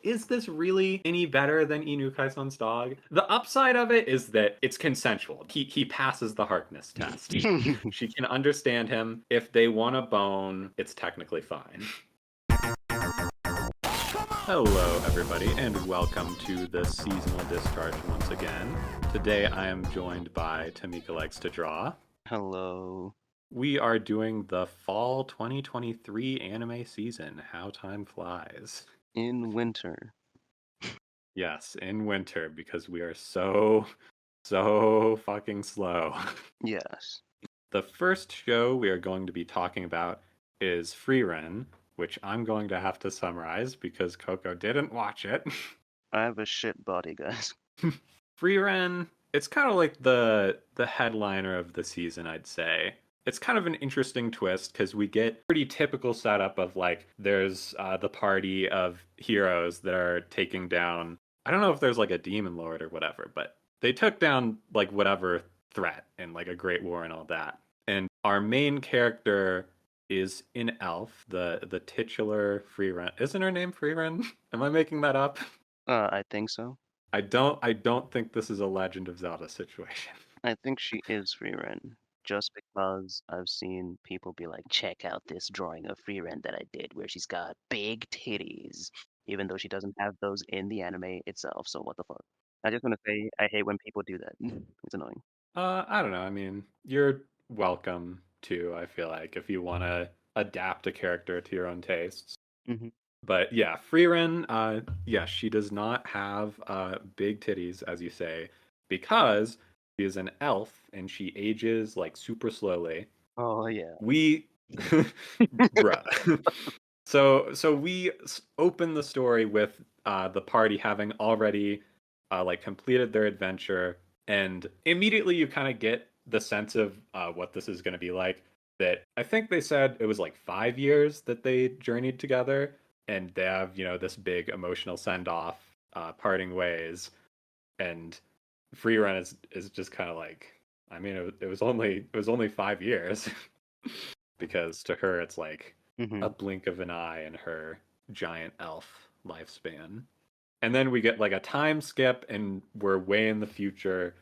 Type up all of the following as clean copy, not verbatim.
is this really any better than Inukai-san's dog? The upside of it is that it's consensual. He passes the Harkness test. She can understand him. If they want a bone, it's technically fine. Hello, everybody, and welcome to the seasonal discharge once again. Today I am joined by Tamika Likes to Draw. Hello. We are doing the fall 2023 anime season, How Time Flies. In winter. Yes, in winter, because we are so fucking slow. Yes. The first show we are going to be talking about is Frieren, which I'm going to have to summarize because Coco didn't watch it. I have a shit body, guys. Frieren, it's kind of like the headliner of the season, I'd say. It's kind of an interesting twist because we get pretty typical setup of like there's the party of heroes that are taking down. I don't know if there's like a demon lord or whatever, but they took down like whatever threat in like a great war and all that. And our main character is an elf, the titular Frieren. Isn't her name Frieren? Am I making that up? I think so. I don't think this is a Legend of Zelda situation. I think she is Frieren. Just because I've seen people be like, check out this drawing of Frieren that I did where she's got big titties. Even though she doesn't have those in the anime itself, so what the fuck? I just want to say I hate when people do that. It's annoying. I don't know. I mean, you're welcome to, I feel like, if you want to adapt a character to your own tastes. Hmm. But yeah, Frieren, yeah, she does not have big titties, as you say, because she is an elf and she ages like super slowly. Oh yeah. We, bruh. So we open the story with the party having already like completed their adventure, and immediately you kind of get the sense of what this is going to be like. That I think they said it was like 5 years that they journeyed together, and they have this big emotional send off, parting ways, and Free Run is just kind of like, I mean, it was only 5 years because to her it's like Hmm. a blink of an eye in her giant elf lifespan. And then we get like a time skip, and we're way in the future,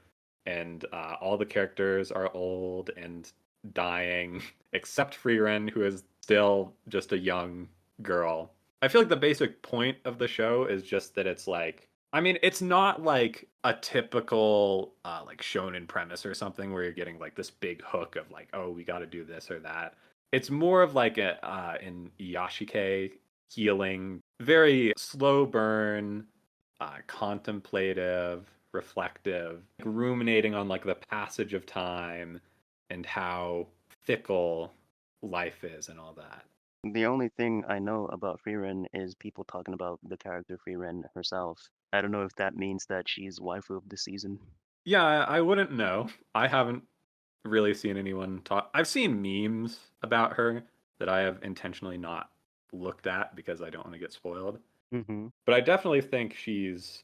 and all the characters are old and dying, except Frieren, who is still just a young girl. I feel like the basic point of the show is just that it's like, I mean, it's not like a typical like shonen premise or something where you're getting like this big hook of like, oh, we got to do this or that. It's more of like a in Yashike healing, very slow burn, contemplative, reflective, ruminating on like the passage of time and how fickle life is and all that. The only thing I know about Frieren is people talking about the character Frieren herself. I don't know if that means that she's waifu of the season. Yeah, I wouldn't know. I haven't really seen anyone talk. I've seen memes about her that I have intentionally not looked at because I don't want to get spoiled. Hmm. But I definitely think she's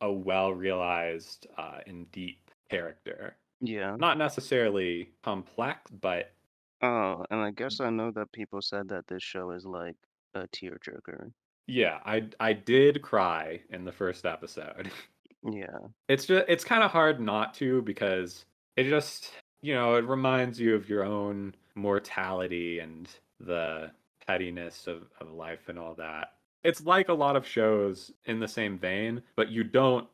a well realized and deep character. Yeah. Not necessarily complex, but Oh, and I guess I know that people said that this show is like a tearjerker. yeah, I did cry in the first episode. Yeah. It's kind of hard not to because it just, it reminds you of your own mortality and the pettiness of life and all that. It's like a lot of shows in the same vein, but you don't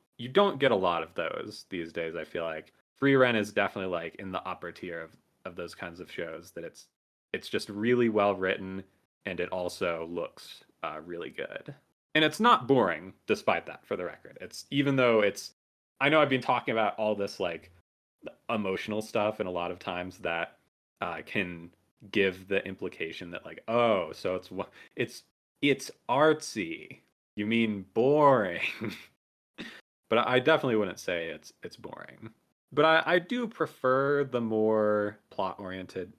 get a lot of those these days, I feel like. Free Rent is definitely like in the upper tier of those kinds of shows that it's just really well written, and it also looks really good. And it's not boring despite that, for the record. It's, even though it's, I know I've been talking about all this like emotional stuff, and a lot of times that can give the implication that like, oh, so it's it's artsy. You mean boring? But I definitely wouldn't say it's boring. But I do prefer the more plot oriented,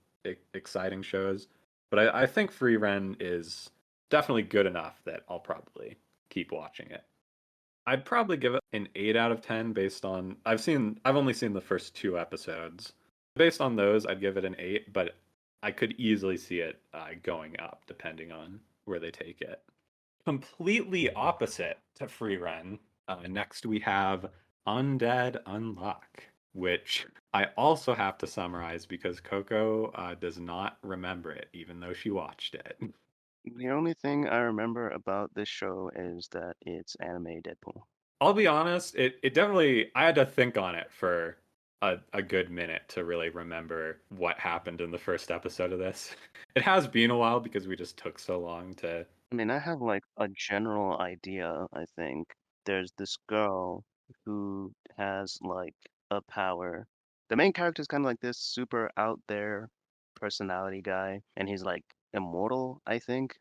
exciting shows. But I think Free Ren is definitely good enough that I'll probably keep watching it. I'd probably give it an 8 out of 10 based on I've only seen the first 2 episodes. Based on those, I'd give it an 8, but I could easily see it going up depending on where they take it. completely opposite to Frieren. Next, we have Undead Unluck, which I also have to summarize because Coco does not remember it, even though she watched it. The only thing I remember about this show is that it's anime Deadpool. I'll be honest, it definitely, I had to think on it for a good minute to really remember what happened in the first episode of this. It has been a while because we just took so long to. I mean, I have like a general idea, I think. There's this girl who has like a power. The main character is kind of like this super out there personality guy, and he's like immortal, I think.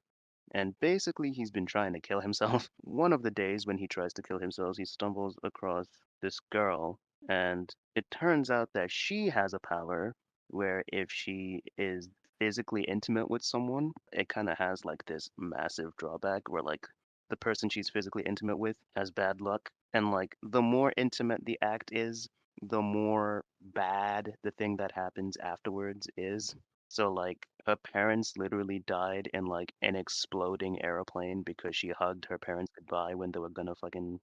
And basically, he's been trying to kill himself. One of the days when he tries to kill himself, he stumbles across this girl, and it turns out that she has a power where if she is physically intimate with someone, it kind of has like this massive drawback where like the person she's physically intimate with has bad luck. And like the more intimate the act is, the more bad the thing that happens afterwards is. So like her parents literally died in like an exploding airplane because she hugged her parents goodbye when they were gonna fucking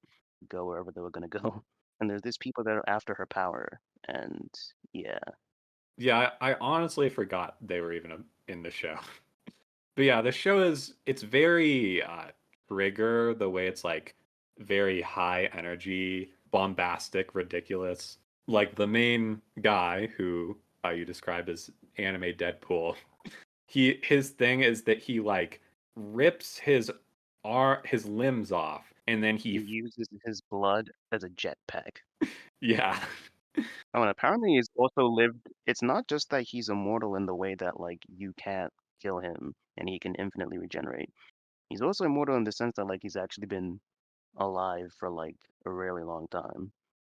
go wherever they were gonna go. And there's these people that are after her power. And yeah. Yeah, I honestly forgot they were even in the show. But yeah, the show it's very trigger the way it's like very high energy, bombastic, ridiculous. Like the main guy who you described as anime Deadpool, his thing is that he like rips his limbs off and then He uses his blood as a jetpack. yeah. Oh, and apparently he's also lived. It's not just that he's immortal in the way that like you can't kill him and he can infinitely regenerate. He's also immortal in the sense that like he's actually been alive for like a really long time.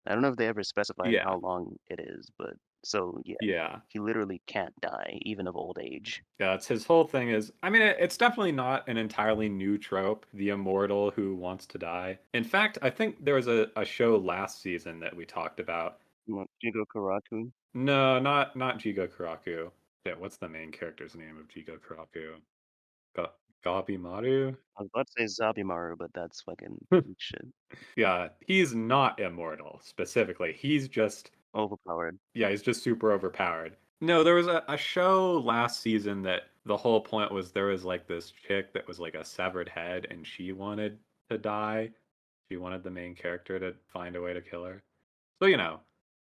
I don't know if they ever specified Yeah. how long it is, but so yeah, Yeah. he literally can't die even of old age. Yeah, it's his whole thing is, I mean, it's definitely not an entirely new trope, the immortal who wants to die. In fact, I think there was a show last season that we talked about. Jigo Karaku. No, not Jigo Karaku. Yeah, what's the main character's name of Jigo Karaku? Ga Gabimaru? I was about to say Zabimaru, but that's fucking shit. Yeah, he's not immortal specifically. He's just Overpowered. yeah, he's just super overpowered. No, there was a show last season that the whole point was there was like this chick that was like a severed head and she wanted to die. She wanted the main character to find a way to kill her. So,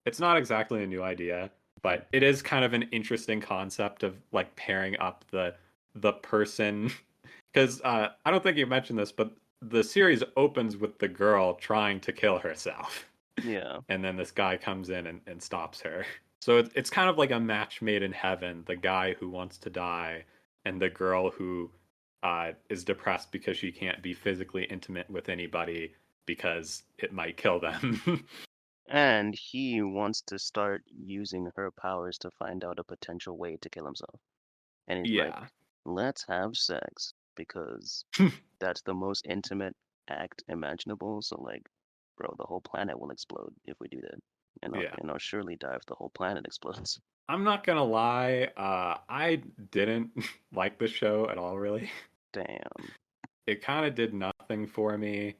it's not exactly a new idea, but it is kind of an interesting concept of like pairing up the person because I don't think you mentioned this, but the series opens with the girl trying to kill herself. Yeah. And then this guy comes in and stops her. So it's kind of like a match made in heaven. The guy who wants to die and the girl who is depressed because she can't be physically intimate with anybody because it might kill them. And he wants to start using her powers to find out a potential way to kill himself. And he's like, Yeah. let's have sex because that's the most intimate act imaginable. So like, bro, the whole planet will explode if we do that. Yeah. And I'll surely die if the whole planet explodes. I'm not gonna lie, I didn't like the show at all, really. Damn. It kind of did nothing for me.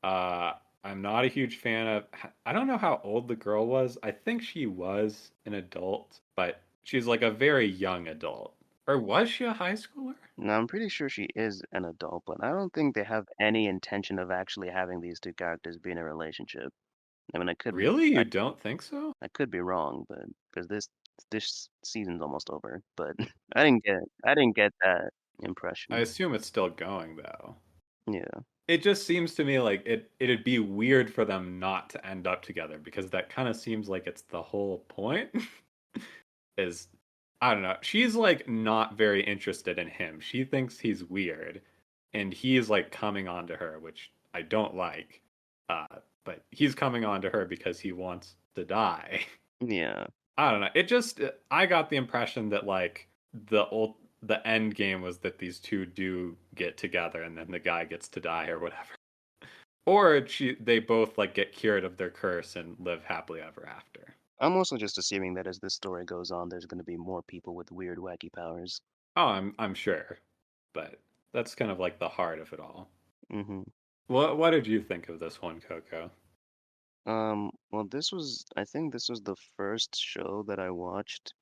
Uh, I'm not a huge fan of. I don't know how old the girl was. I think she was an adult, but she's like a very young adult. Or was she a high schooler? Now I'm pretty sure she is an adult, but I don't think they have any intention of actually having these two characters be in a relationship. I mean, Really? You don't think so? I could be wrong, but because this season's almost over, but I didn't get that I impression. assume it's still going though. Yeah. It just seems to me like it'd be weird for them not to end up together because that kind of seems like it's the whole point. Is I don't know. She's like not very interested in him. She thinks he's weird and he's like coming on to her, which I don't like. Uh but he's coming on to her because he wants to die. Yeah. I don't know. It just I got the impression that like the end game was that these two do get together and then the guy gets to die or whatever. Or they both like get cured of their curse and live happily ever after. I'm also just assuming that as this story goes on, there's going to be more people with weird, wacky powers. Oh, I'm sure. But That's kind of like the heart of it all. Hmm. What did you think of this one, Coco? Well, I think this was the first show that I watched,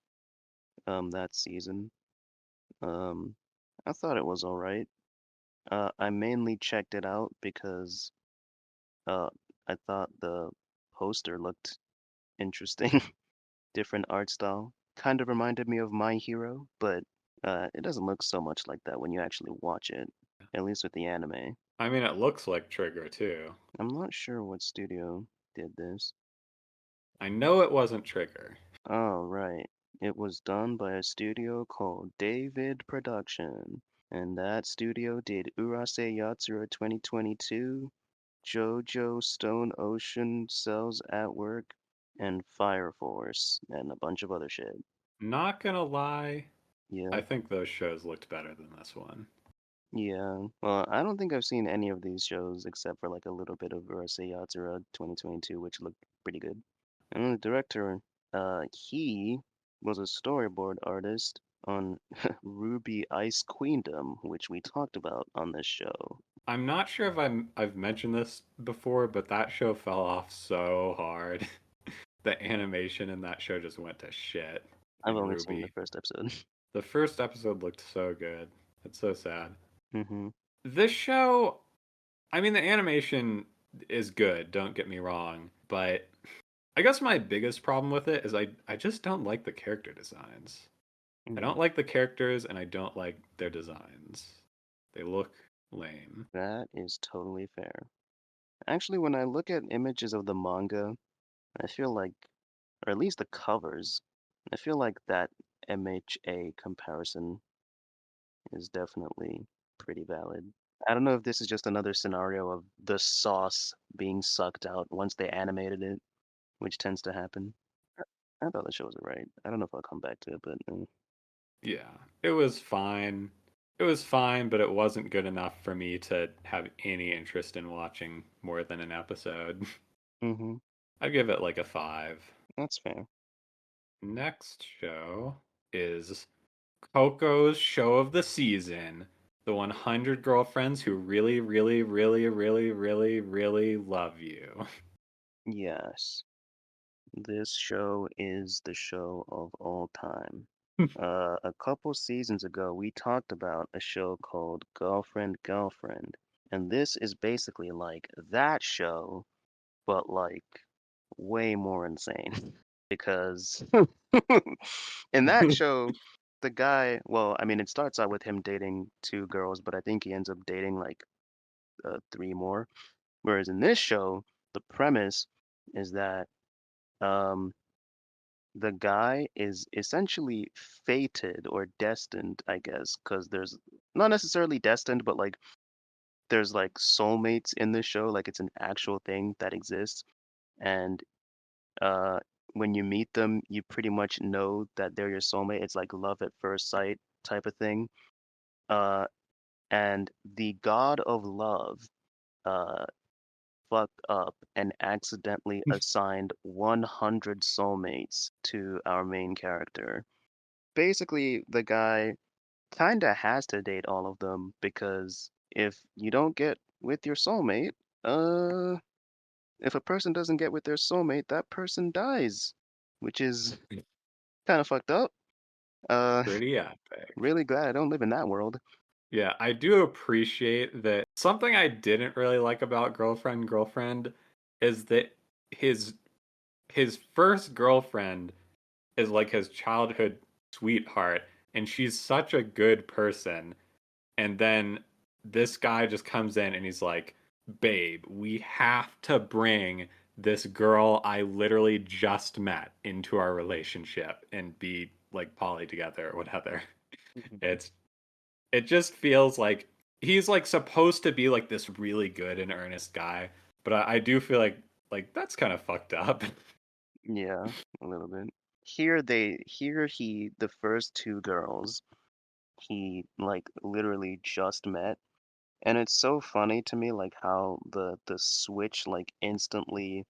that season. Um, I thought it was all right. I mainly checked it out because, uh, I thought the poster looked interesting, different art style. Kind of reminded me of My Hero, but, it doesn't look so much like that when you actually watch it, at least with the anime. I mean, it looks like Trigger too. I'm not sure what studio did this. I know it wasn't Trigger. Oh, right. It was done by a studio called David Production, and that studio did Urase Yatsura 2022, JoJo Stone Ocean Cells at Work, and Fire Force, and a bunch of other shit. Not gonna lie, Yeah, I think those shows looked better than this one. yeah. Well, I don't think I've seen any of these shows except for like a little bit of Urase Yatsura 2022, which looked pretty good. And the director, he was a storyboard artist on Ruby Ice Queendom, which we talked about on this show. I'm not sure if I've mentioned this before, but that show fell off so hard. The animation in that show just went to shit I've in only seen the Ruby. first episode. The first episode looked so good. It's so sad. Hmm. This show, I mean, the animation is good, don't get me wrong, but I guess my biggest problem with it is I just don't like the character designs. I Yeah, don't like the characters and I don't like their designs. They look lame. that is totally fair. Actually, when I look at images of the manga, I feel like, or at least the covers, I feel like that MHA comparison is definitely pretty valid. I don't know if this is just another scenario of the sauce being sucked out once they animated it, which tends to happen. I thought the show was alright. I don't know if I'll come back to it, but Yeah, it was fine. It was fine, but it wasn't good enough for me to have any interest in watching more than an episode. hmm, I'd give it like a 5. that's fair. Next show is Coco's show of the season. The 100 girlfriends who really, really, really, really, really, really love you. Yes, this show is the show of all time. A couple seasons ago, we talked about a show called Girlfriend, Girlfriend, and this is basically like that show, but like way more insane. Because in that show, the guy, well, I mean, it starts out with him dating two girls, but I think he ends up dating like three more. Whereas in this show, the premise is that um, the guy is essentially fated or destined, I guess, because there's not necessarily destined, but like there's like soulmates in this show, like it's an actual thing that exists. And uh, when you meet them, you pretty much know that they're your soulmate. It's like love at first sight type of thing. Uh, and the god of love uh, fucked up and accidentally assigned 100 soulmates to our main character. Basically, the guy kinda has to date all of them because if you don't get with your soulmate, uh, if a person doesn't get with their soulmate, that person dies, which is kind of fucked up. Uh, Pretty epic. really glad I don't live in that world. Yeah, I do appreciate that. Something I didn't really like about Girlfriend is that his his first girlfriend is like his childhood sweetheart and she's such a good person, and then this guy just comes in and he's like, "Babe, we have to bring this girl I literally just met into our relationship and be like poly together or whatever." It's it just feels like he's like supposed to be like this really good and earnest guy, but I do feel like that's kind of fucked up. Yeah, a little bit. Here the first two girls, he like literally just met. And it's so funny to me like how the switch like instantly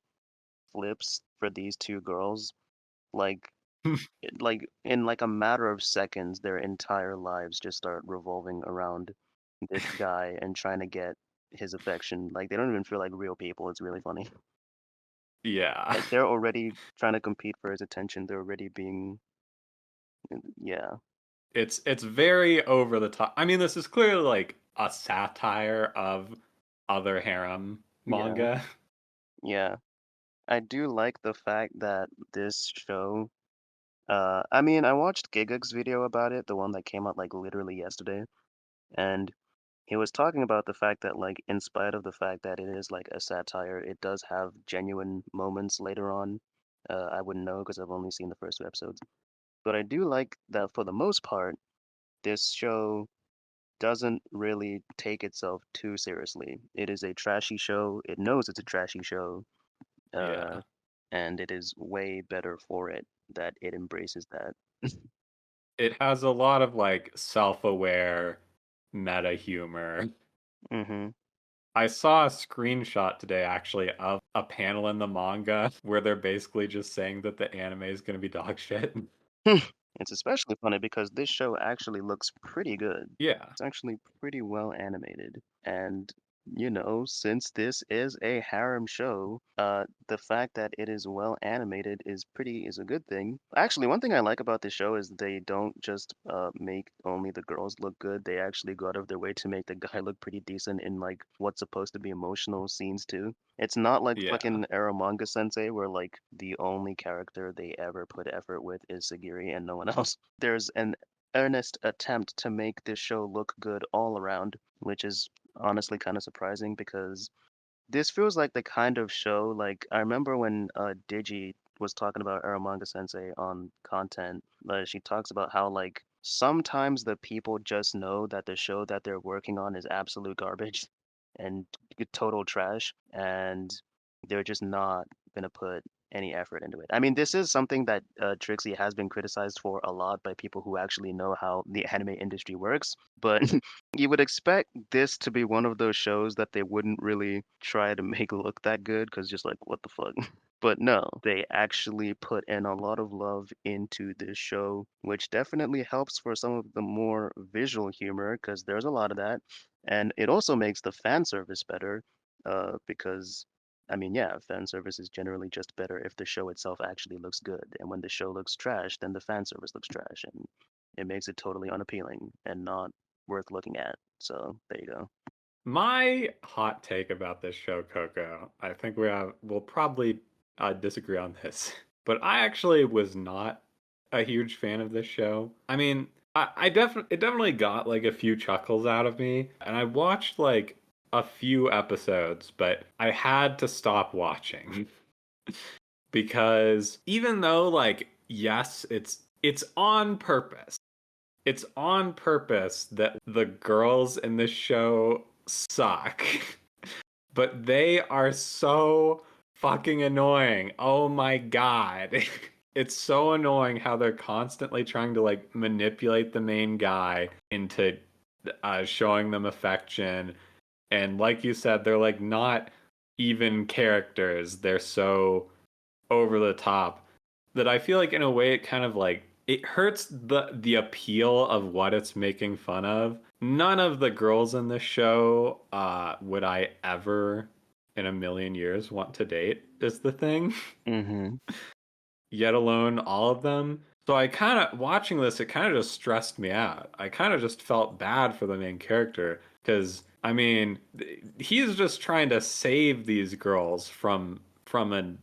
flips for these two girls. Like like in like a matter of seconds, their entire lives just start revolving around this guy and trying to get his affection. Like, they don't even feel like real people. It's really funny. Yeah. Like, they're already trying to compete for his attention. They're already being, yeah, It's very over the top. I mean, this is clearly like a satire of other harem yeah, manga. yeah. I do like the fact that this show, I mean, I watched Giguk's video about it, the one that came out like literally yesterday, and he was talking about the fact that, like, in spite of the fact that it is like a satire, it does have genuine moments later on. I wouldn't know because I've only seen the first 2 episodes. But I do like that for the most part, this show doesn't really take itself too seriously. It is a trashy show. It knows it's a trashy show, uh, Yeah. and it is way better for it that it embraces that. It has a lot of like self-aware meta humor. Hmm. I saw a screenshot today actually of a panel in the manga where they're basically just saying that the anime is going to be dog shit. It's especially funny because this show actually looks pretty good. Yeah. It's actually pretty well animated. And, since this is a harem show, the fact that it is well animated is a good thing. Actually, one thing I like about this show is they don't just make only the girls look good. They actually go out of their way to make the guy look pretty decent in like what's supposed to be emotional scenes too. It's not like Yeah. fucking Aramanga Sensei where like the only character they ever put effort with is Sagiri and no one else. There's an earnest attempt to make this show look good all around, which is honestly kind of surprising because this feels like the kind of show like I remember when Digi was talking about Aramanga Sensei on content. She talks about how like sometimes the people just know that the show that they're working on is absolute garbage and total trash, and they're just not gonna put any effort into it. I mean, this is something that Trixie has been criticized for a lot by people who actually know how the anime industry works, but you would expect this to be one of those shows that they wouldn't really try to make look that good because just like, what the fuck? But no, they actually put in a lot of love into this show, which definitely helps for some of the more visual humor because there's a lot of that. And it also makes the fan service better because, I mean, yeah, fan service is generally just better if the show itself actually looks good. And when the show looks trash, then the fan service looks trash. And it makes it totally unappealing and not worth looking at. So there you go. My hot take about this show, Coco, I think we'll probably disagree on this, but I actually was not a huge fan of this show. I mean, I definitely it definitely got like a few chuckles out of me, and I watched like a few episodes, but I had to stop watching because even though like yes, it's on purpose. It's on purpose that the girls in this show suck. But they are so fucking annoying. Oh my god. It's so annoying how they're constantly trying to like manipulate the main guy into showing them affection. And like you said, they're like not even characters. They're so over the top that I feel like in a way it kind of like it hurts the appeal of what it's making fun of. None of the girls in this show would I ever in a million years want to date is the thing. Hmm. Yet alone all of them. So I kind of watching this, it kind of just stressed me out. I kind of just felt bad for the main character because I mean, he's just trying to save these girls from an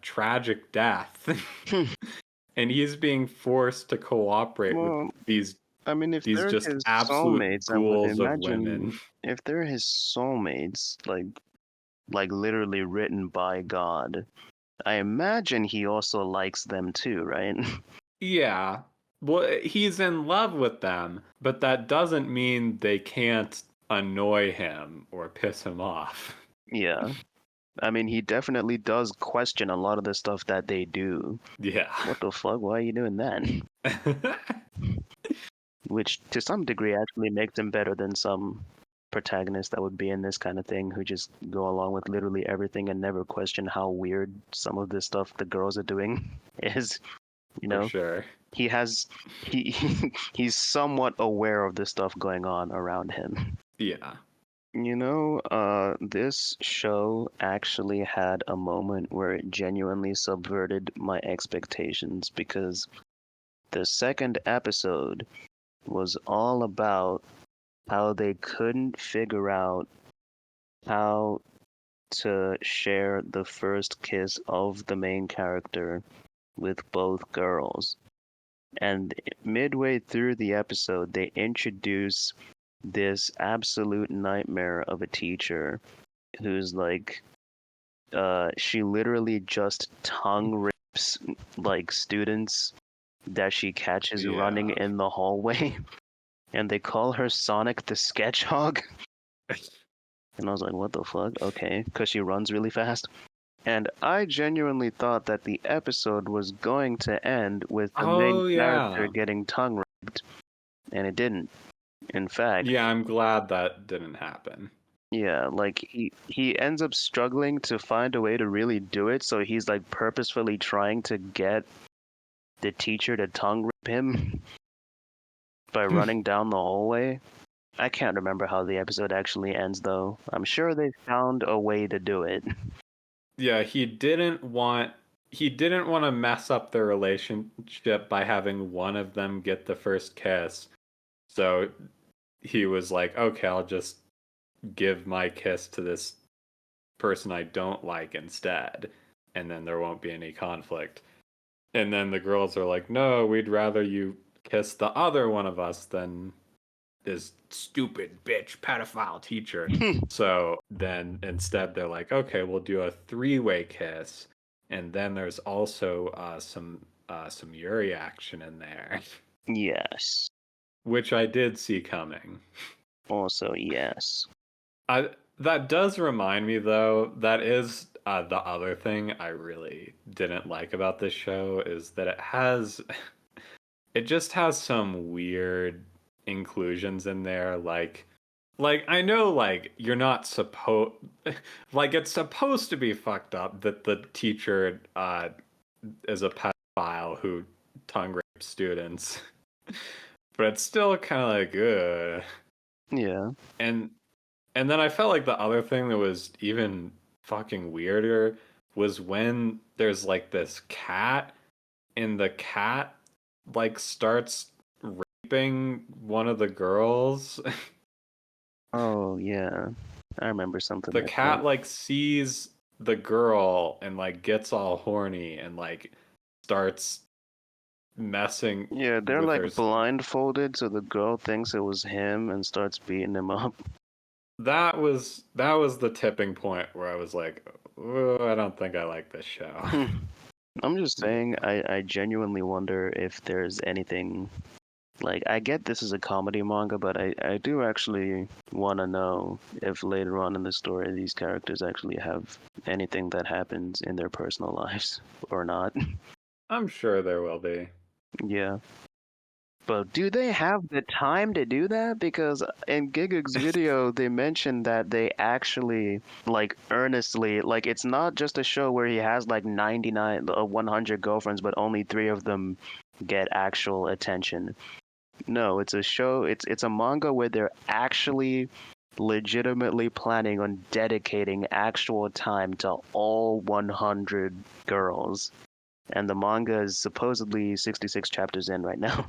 tragic death, and he's being forced to cooperate with Well, these I mean, if these they're just his absolute soulmates, I would ghouls of imagine women. if they're his soulmates, like literally written by God, I imagine he also likes them too, right? Yeah. Well, he's in love with them, but that doesn't mean they can't annoy him or piss him off. Yeah. I mean, he definitely does question a lot of the stuff that they do. Yeah. What the fuck? Why are you doing that? Which to some degree actually makes him better than some protagonists that would be in this kind of thing who just go along with literally everything and never question how weird some of the stuff the girls are doing is. You For know, sure. he has he he's somewhat aware of the stuff going on around him. Yeah. This show actually had a moment where it genuinely subverted my expectations because the second episode was all about how they couldn't figure out how to share the first kiss of the main character with both girls. And midway through the episode, they introduce this absolute nightmare of a teacher who's like, she literally just tongue rapes like students that she catches running Yeah. in the hallway, and they call her Sonic the Sketchhog. And I was like, what the fuck? Okay, because she runs really fast. And I genuinely thought that the episode was going to end with the main Oh character yeah. getting tongue raped, and it didn't. In fact, Yeah, I'm glad that didn't happen. yeah, like he ends up struggling to find a way to really do it, so he's like purposefully trying to get the teacher to tongue rape him by running down the hallway. I can't remember how the episode actually ends though. I'm sure they found a way to do it. Yeah, he didn't want to mess up their relationship by having one of them get the first kiss. So he was like, "Okay, I'll just give my kiss to this person I don't like instead, and then there won't be any conflict." And then the girls are like, "No, we'd rather you kiss the other one of us than this stupid bitch pedophile teacher." So then instead they're like, "Okay, we'll do a three-way kiss." And then there's also some Yuri action in there, Yes. which I did see coming. Also, yes. I That does remind me though, that is the other thing I really didn't like about this show is that it just has some weird inclusions in there like I know like you're not supposed like it's supposed to be fucked up that the teacher is a pedophile who tongue rapes students. But it's still kind of like Yeah. and and then I felt like the other thing that was even fucking weirder was when there's like this cat and the cat like starts raping one of the girls. Oh, yeah. I remember something The like that. cat like sees the girl and like gets all horny and like starts messing Yeah, they're with like her. blindfolded, so the girl thinks it was him and starts beating him up. That was the tipping point where I was like, "Oh, I don't think I like this show." I'm just saying, I genuinely wonder if there's anything. Like, I get this is a comedy manga, but I do actually want to know if later on in the story these characters actually have anything that happens in their personal lives or not. I'm sure there will be. Yeah. But do they have the time to do that? Because in Gigag's video, they mentioned that they actually, like, earnestly, like, it's not just a show where he has, like, 99, 100 girlfriends, but only 3 of them get actual attention. No, it's a show, it's a manga where they're actually legitimately planning on dedicating actual time to all 100 girls. And the manga is supposedly 66 chapters in right now.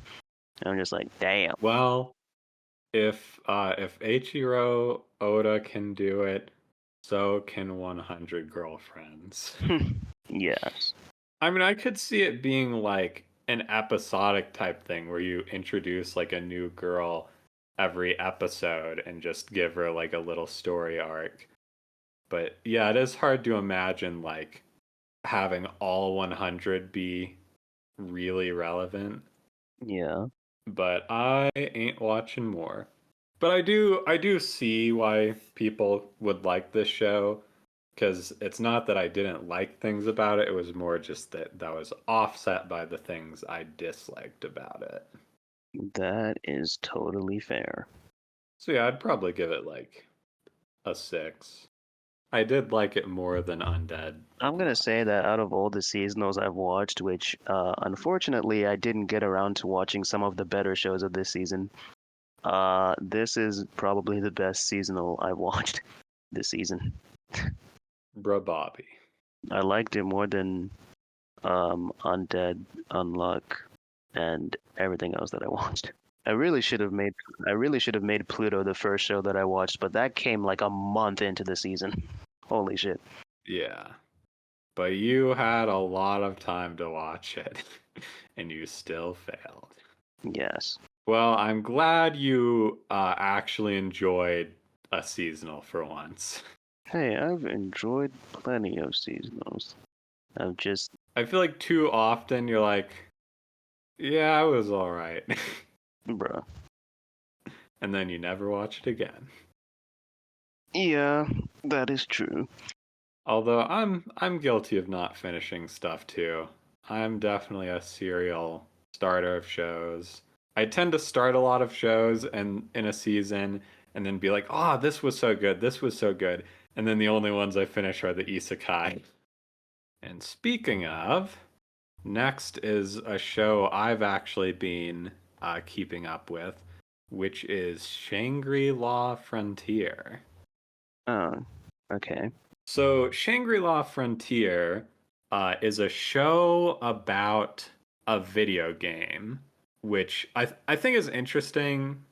I'm just like, damn. Well, if Eiichiro Oda can do it, so can 100 girlfriends. Yes. I mean, I could see it being like an episodic type thing where you introduce like a new girl every episode and just give her like a little story arc. But yeah, it is hard to imagine like having all 100 be really relevant. Yeah. But I ain't watching more. But I do see why people would like this show because it's not that I didn't like things about it. It was more just that was offset by the things I disliked about it. That is totally fair. So yeah, I'd probably give it like a 6. I did like it more than Undead I'm gonna Unluck. say that out of all the seasonals I've watched, which unfortunately I didn't get around to watching some of the better shows of this season, this is probably the best seasonal I've watched this season. Bruh Bobby. I liked it more than Undead, Unluck, and everything else that I watched. I really should have made Pluto the first show that I watched, but that came like a month into the season. Holy shit. Yeah. But you had a lot of time to watch it, and you still failed. Yes. Well, I'm glad you actually enjoyed a seasonal for once. Hey, I've enjoyed plenty of seasonals. I've just, I feel like too often you're like, yeah, it was all right. bruh. And then you never watch it again. Yeah, that is true. Although I'm guilty of not finishing stuff too. I'm definitely a serial starter of shows. I tend to start a lot of shows and in a season and then be like, "Oh, this was so good. This was so good." And then the only ones I finish are the isekai. And speaking of, next is a show I've actually been keeping up with, which is Shangri La Frontier. Oh, okay. So, Shangri La Frontier is a show about a video game, which I think is interesting.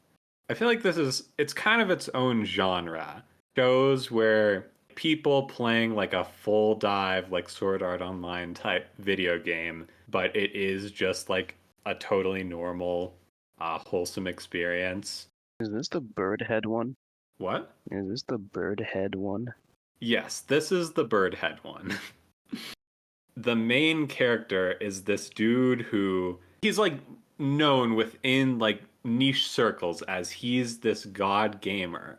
I feel like it's kind of its own genre. Shows where people playing like a full dive, like Sword Art Online type video game, but it is just like a totally normal, wholesome experience. Is this the bird head one? What? Is this the bird head one? Yes, this is the bird head one. The main character is this dude who he's like known within like niche circles as he's this god gamer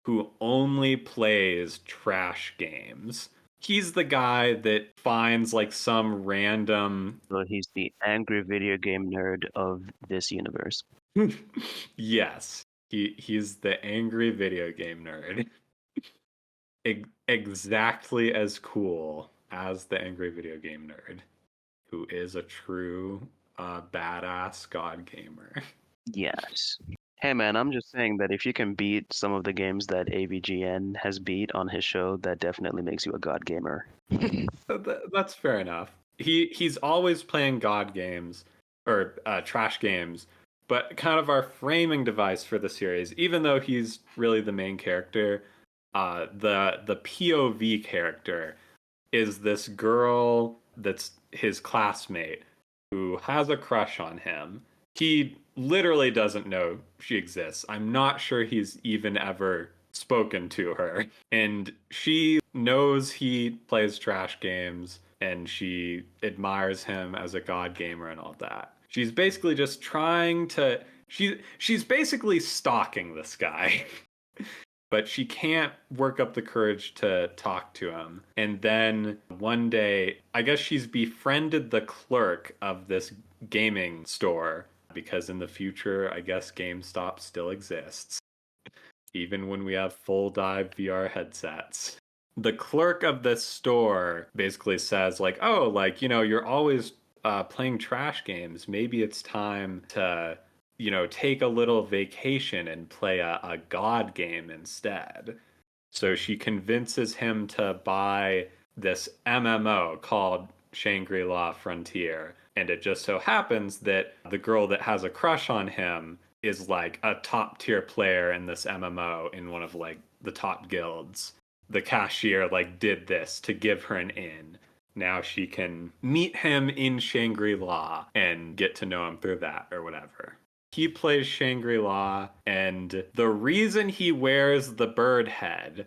who only plays trash games. He's the guy that finds like some random So he's the angry video game nerd of this universe. yes, he's the angry video game nerd. Exactly as cool as the angry video game nerd, who is a true badass god gamer. Yes. Hey man, I'm just saying that if you can beat some of the games that AVGN has beat on his show, that definitely makes you a god gamer. That's fair enough. He's always playing god games or trash games, but kind of our framing device for the series, even though he's really the main character, the POV character is this girl that's his classmate who has a crush on him. He literally doesn't know she exists. I'm not sure he's even ever spoken to her. And she knows he plays trash games and she admires him as a god gamer and all that. She's basically just trying to she's basically stalking this guy. But she can't work up the courage to talk to him. And then one day, I guess she's befriended the clerk of this gaming store because in the future, I guess GameStop still exists, even when we have full dive VR headsets. The clerk of this store basically says, like, oh, like, you're always playing trash games. Maybe it's time to take a little vacation and play a god game instead. So she convinces him to buy this MMO called Shangri La Frontier. And it just so happens that the girl that has a crush on him is like a top tier player in this MMO in one of like the top guilds. The cashier like did this to give her an in. Now she can meet him in Shangri La and get to know him through that or whatever. He plays Shangri La, and the reason he wears the bird head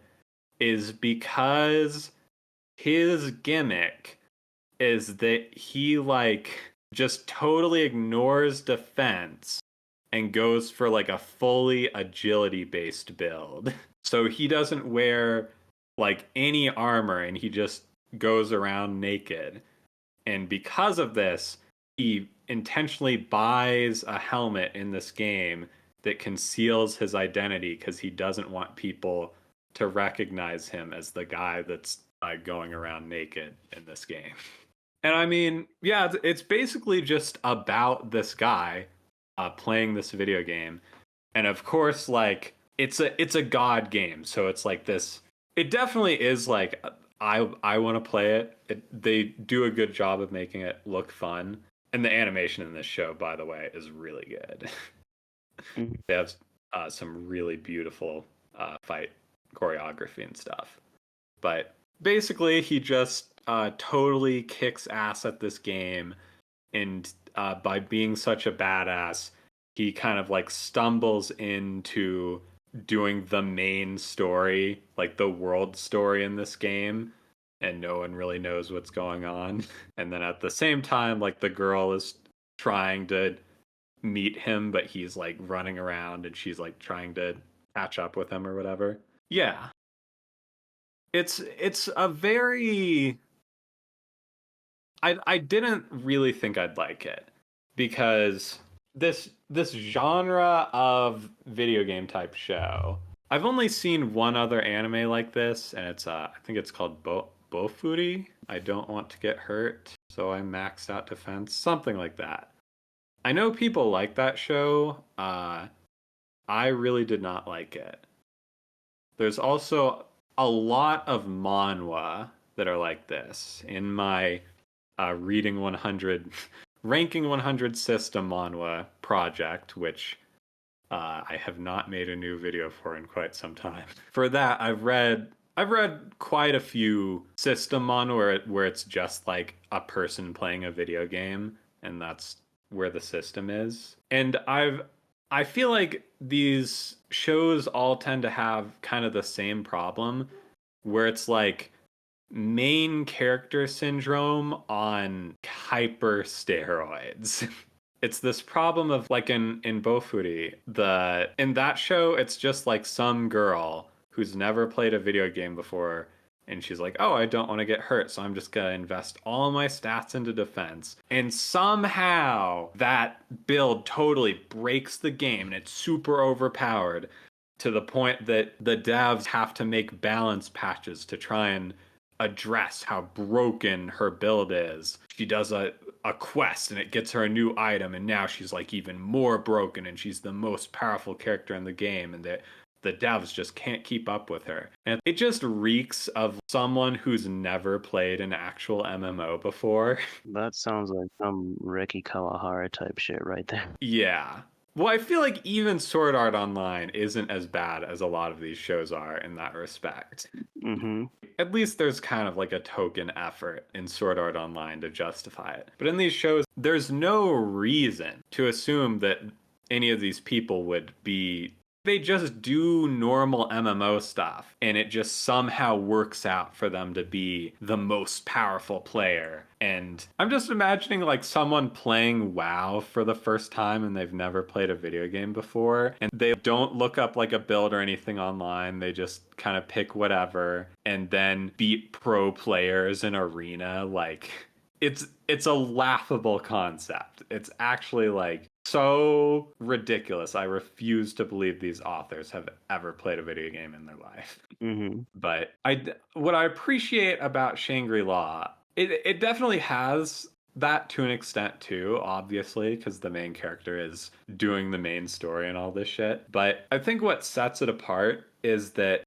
is because his gimmick is that he like just totally ignores defense and goes for like a fully agility based build. So he doesn't wear like any armor and he just goes around naked. And because of this, he intentionally buys a helmet in this game that conceals his identity because he doesn't want people to recognize him as the guy that's going around naked in this game. And I mean, yeah, it's basically just about this guy playing this video game. And of course, like it's a god game, so it's like this. It definitely is like I want to play it. They do a good job of making it look fun, and the animation in this show, by the way, is really good. Mhm. They have some really beautiful fight choreography and stuff. But basically, he just totally kicks ass at this game, and by being such a badass, he kind of like stumbles into doing the main story, like the world story in this game, and no one really knows what's going on. And then at the same time, like the girl is trying to meet him, but he's like running around and she's like trying to catch up with him or whatever. Yeah. It's a very I didn't really think I'd like it because this genre of video game type show, I've only seen one other anime like this, and it's I think it's called Bofuri. I don't want to get hurt, so I maxed out defense, something like that. I know people like that show. I really did not like it. There's also a lot of manhwa that are like this. In my reading 100, ranking 100 system manhwa project, which I have not made a new video for in quite some time. For that, I've read quite a few system manhwa where it's just like a person playing a video game, and that's where the system is. And I feel like these shows all tend to have kind of the same problem where it's like main character syndrome on hyper steroids. It's this problem of like in Bofuri, the in that show it's just like some girl who's never played a video game before, and she's like, "Oh, I don't want to get hurt, so I'm just going to invest all my stats into defense." And somehow that build totally breaks the game and it's super overpowered to the point that the devs have to make balance patches to try and address how broken her build is. She does a quest and it gets her a new item, and now she's like even more broken and she's the most powerful character in the game, and the devs just can't keep up with her. And it just reeks of someone who's never played an actual MMO before. That sounds like some Ricky Kawahara type shit right there. Yeah. Well, I feel like even Sword Art Online isn't as bad as a lot of these shows are in that respect. Mm-hmm. At least there's kind of like a token effort in Sword Art Online to justify it. But in these shows, there's no reason to assume that any of these people would be. They just do normal MMO stuff, and it just somehow works out for them to be the most powerful player. And I'm just imagining like someone playing WoW for the first time and they've never played a video game before, and they don't look up like a build or anything online. They just kind of pick whatever and then beat pro players in arena. Like it's a laughable concept. It's actually like so ridiculous. I refuse to believe these authors have ever played a video game in their life. Mm-hmm. But what I appreciate about Shangri La, it definitely has that to an extent too, obviously, because the main character is doing the main story and all this shit. But I think what sets it apart is that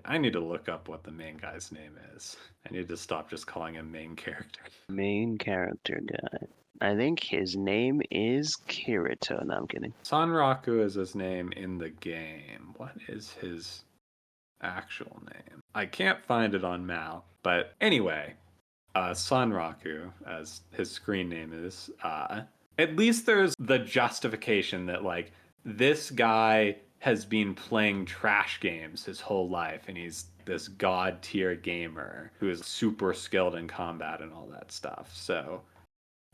I need to look up what the main guy's name is. I need to stop just calling him main character. Main character guy. I think his name is Kirito. No, I'm kidding. Sanraku is his name in the game. What is his actual name? I can't find it on Mal. But anyway, Sanraku, as his screen name is, at least there's the justification that, like, this guy has been playing trash games his whole life, and he's this god tier gamer who is super skilled in combat and all that stuff. So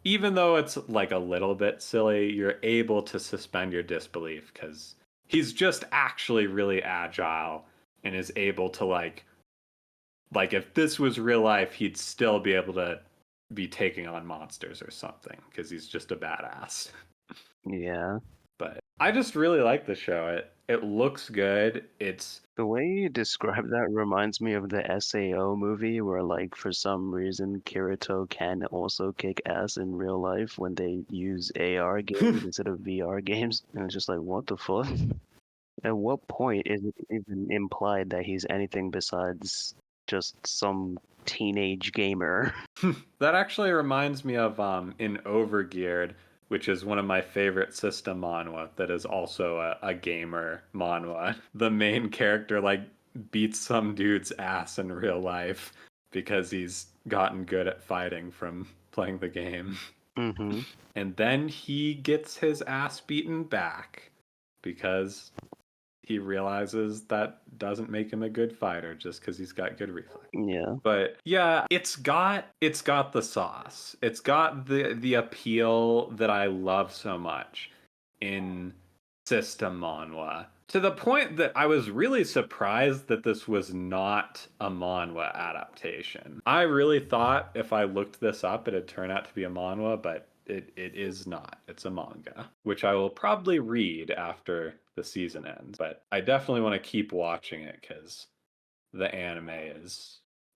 even though it's like a little bit silly, you're able to suspend your disbelief because he's just actually really agile and is able to like if this was real life, he'd still be able to be taking on monsters or something because he's just a badass. Yeah. But I just really like the show. It looks good. It's The way you describe that reminds me of the SAO movie where, like, for some reason, Kirito can also kick ass in real life when they use AR games instead of VR games. And it's just like, what the fuck? At what point is it even implied that he's anything besides just some teenage gamer? that actually reminds me of in Overgeared, which is one of my favorite system manhwa that is also a gamer manhwa. The main character like beats some dude's ass in real life because he's gotten good at fighting from playing the game. Mm-hmm. And then he gets his ass beaten back because he realizes that doesn't make him a good fighter just because he's got good reflex. Yeah. But yeah, it's got the sauce. It's got the appeal that I love so much in system manhwa. To the point that I was really surprised that this was not a manhwa adaptation. I really thought if I looked this up it'd turn out to be a manhwa, but it is not. It's a manga, which I will probably read after the season ends. But I definitely want to keep watching it because the anime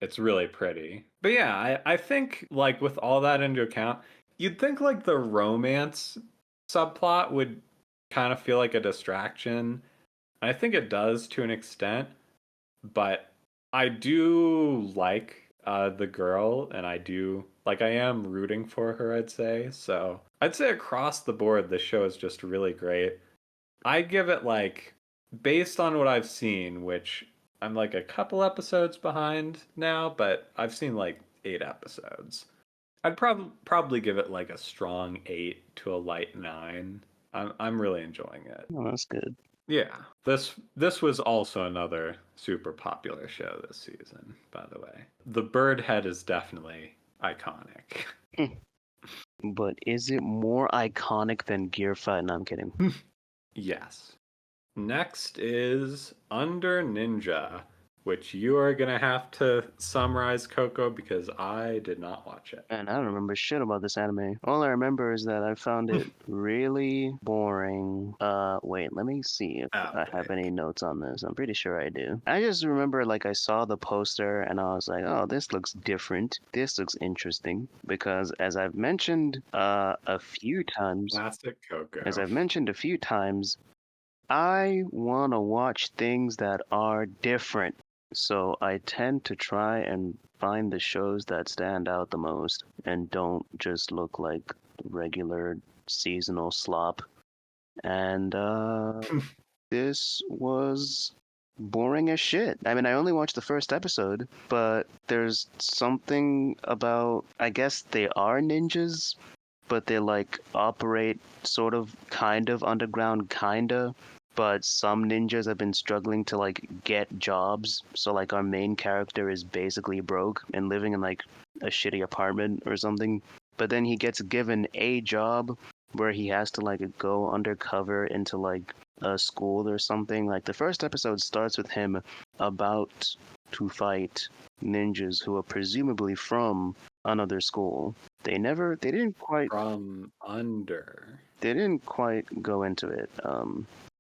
it's really pretty. But yeah, I think like with all that into account, you'd think like the romance subplot would kind of feel like a distraction. I think it does to an extent, but I do like the girl, and I am rooting for her, I'd say. So I'd say across the board, the show is just really great. I give it like, based on what I've seen, which I'm like a couple episodes behind now, but I've seen like 8 episodes. I'd probably give it like a strong 8 to a light 9. I'm really enjoying it. Oh, that's good. Yeah, this was also another super popular show this season, by the way. The bird head is definitely iconic. But is it more iconic than Gear Fight? No, I'm kidding. Yes. Next is Under Ninja, which you are gonna have to summarize, Coco, because I did not watch it. And I don't remember shit about this anime. All I remember is that I found it really boring. Wait, let me see if I have any notes on this. I'm pretty sure I do. I just remember like I saw the poster and I was like, oh, this looks different. This looks interesting. Because as I've mentioned a few times, Classic Coco. I want to watch things that are different. So I tend to try and find the shows that stand out the most and don't just look like regular seasonal slop. And this was boring as shit. I mean, I only watched the first episode, but there's something about, I guess they are ninjas, but they like operate sort of kind of underground, kinda. But some ninjas have been struggling to like get jobs. So like our main character is basically broke and living in like a shitty apartment or something. But then he gets given a job where he has to like go undercover into like a school or something. Like the first episode starts with him about to fight ninjas who are presumably from another school. They didn't quite go into it.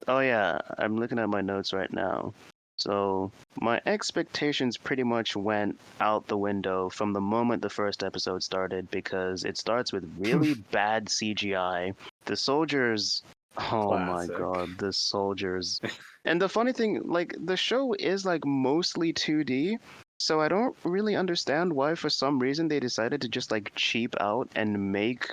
Oh yeah, I'm looking at my notes right now. So my expectations pretty much went out the window from the moment the first episode started because it starts with really bad CGI. The soldiers, oh my god, the soldiers. And the funny thing, like the show is like mostly 2D, so I don't really understand why for some reason they decided to just like cheap out and make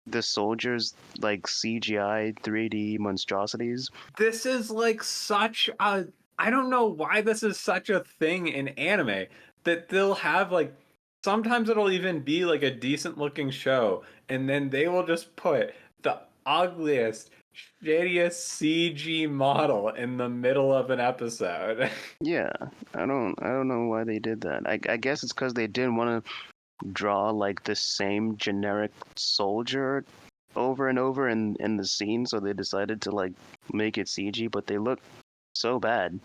the soldiers like CGI 3D monstrosities. This is like such a, I don't know why this is such a thing in anime that they'll have like, sometimes it'll even be like a decent looking show and then they will just put the ugliest, shittiest CG model in the middle of an episode. Yeah, I don't know why they did that. I guess it's because they didn't want to draw like the same generic soldier over and over in the scene, so they decided to like make it CG, but they look so bad.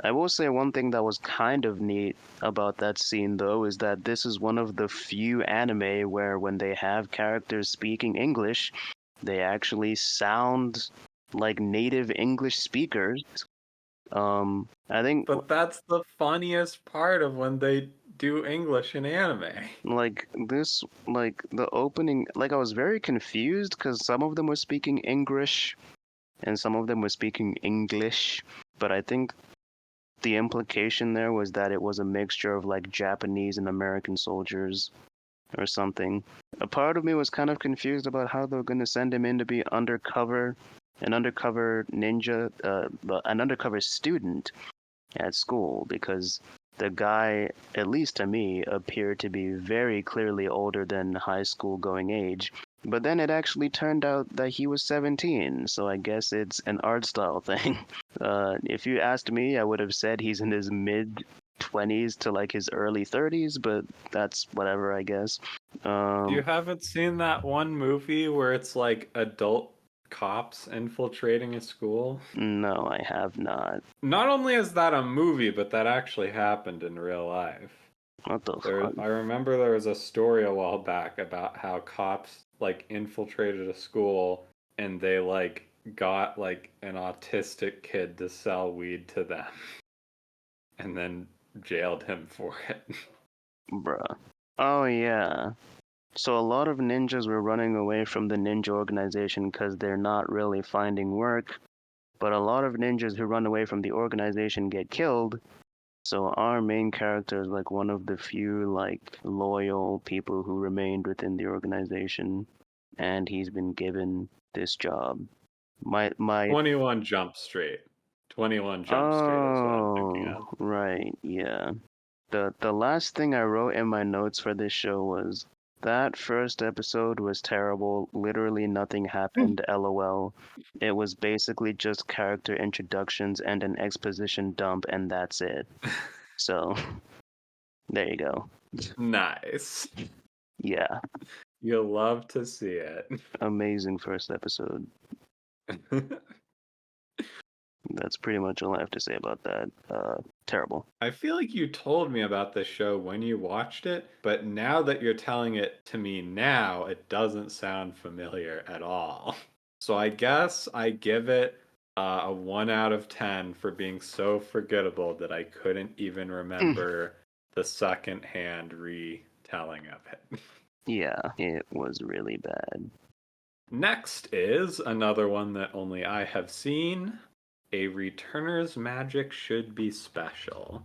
I will say one thing that was kind of neat about that scene though is that this is one of the few anime where when they have characters speaking English, they actually sound like native English speakers. I think But that's the funniest part of when they do English in anime. like this, like the opening, like I was very confused because some of them were speaking English and some of them were speaking English, but I think the implication there was that it was a mixture of like Japanese and American soldiers or something. A part of me was kind of confused about how they were going to send him in to be undercover, an undercover ninja, an undercover student at school, because the guy, at least to me, appeared to be very clearly older than high school going age. But then it actually turned out that he was 17, so I guess it's an art style thing. If you asked me, I would have said he's in his mid 20s to like his early 30s, but that's whatever, I guess. You haven't seen that one movie where it's like adult cops infiltrating a school? No, I have not. Not only is that a movie, but that actually happened in real life. What the fuck? I remember there was a story a while back about how cops like infiltrated a school and they like got like an autistic kid to sell weed to them and then jailed him for it. Bruh. Oh, yeah. So a lot of ninjas were running away from the ninja organization because they're not really finding work. But a lot of ninjas who run away from the organization get killed. So our main character is like one of the few like loyal people who remained within the organization, and he's been given this job. My 21 Jump Street. 21 Jump Street is what I'm thinking Oh, of. right, yeah. The last thing I wrote in my notes for this show was that first episode was terrible. Literally nothing happened, LOL. It was basically just character introductions and an exposition dump, and that's it. So, there you go. Nice. Yeah, You'll love to see it. amazing first episode. That's pretty much all I have to say about that. Terrible. I feel like you told me about this show when you watched it, but now that you're telling it to me now, it doesn't sound familiar at all. So I guess I give it a 1 out of 10 for being so forgettable that I couldn't even remember the second-hand retelling of it. Yeah, it was really bad. Next is another one that only I have seen. A Returner's Magic Should Be Special.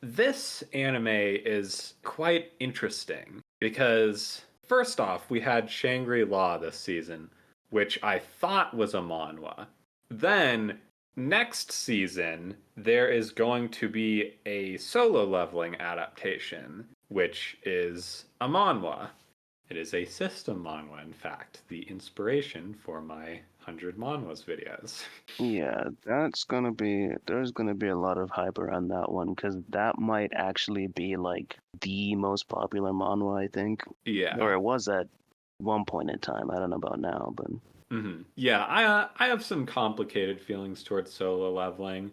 This anime is quite interesting because, first off, we had Shangri La this season, which I thought was a manhwa. Then, next season, there is going to be a solo leveling adaptation, which is a manhwa. It is a system manhwa, in fact, the inspiration for my 100 manhwas videos. Yeah, there's gonna be a lot of hype around that one because that might actually be like the most popular manhwa, I think. Yeah. Or it was at one point in time. I don't know about now, but Yeah, I have some complicated feelings towards solo leveling,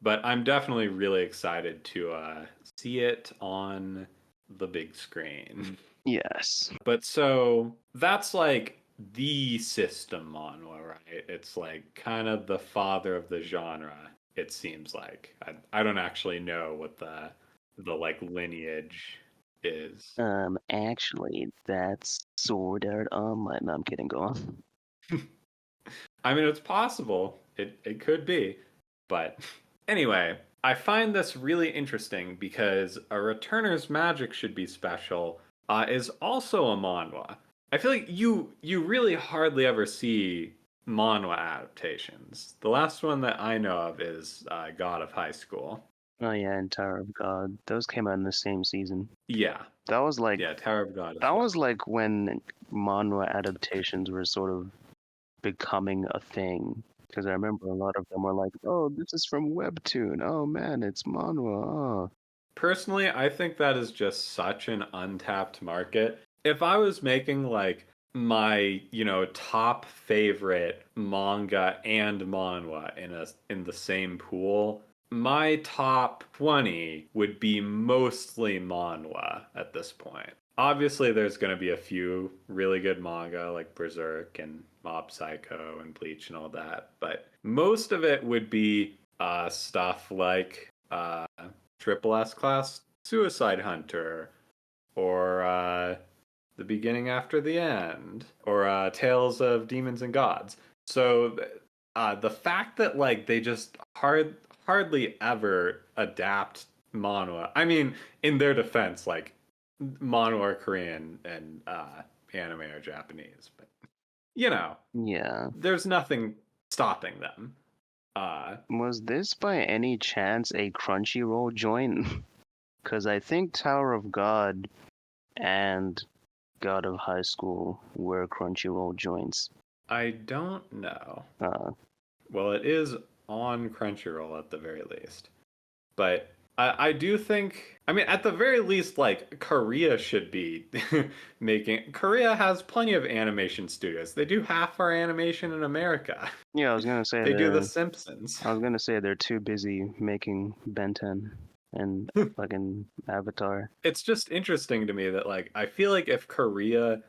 but I'm definitely really excited to see it on the big screen. yes. But so that's like the system manhwa, right? It's like kind of the father of the genre, it seems like. I don't actually know what the like lineage is. Actually, that's Sword Art Online. No, I'm kidding. Go on. I mean, it's possible. It could be. But anyway, I find this really interesting because A Returner's Magic Should Be Special is also a manhwa. I feel like you really hardly ever see manhwa adaptations. The last one that I know of is God of High School. Oh yeah, and Tower of God. Those came out in the same season. Yeah, That was like yeah, Tower of God as that well. was like when manhwa adaptations were sort of becoming a thing. Because I remember a lot of them were like, "Oh, this is from Webtoon. Oh man, it's manhwa." Oh. Personally, I think that is just such an untapped market. If I was making like my, top favorite manga and manhwa in the same pool, my top 20 would be mostly manhwa at this point. Obviously, there's going to be a few really good manga like Berserk and Mob Psycho and Bleach and all that, but most of it would be stuff like Triple S Class Suicide Hunter or The Beginning After the End or Tales of Demons and Gods. So the fact that like they just hardly ever adapt manhwa. I mean, in their defense, like manhwa are Korean and anime are Japanese, but you know, Yeah. there's nothing stopping them. Was this by any chance a Crunchyroll joint? Because I think Tower of God and God of High School were Crunchyroll joints. I don't know. Uh, Well, it is on Crunchyroll at the very least. But I do think, I mean, at the very least, like, Korea should be making. Korea has plenty of animation studios. They do half our animation in America. yeah, I was gonna say They do The Simpsons. I was gonna say they're too busy making Ben 10 and fucking Avatar. It's just interesting to me that, like, I feel like if Korea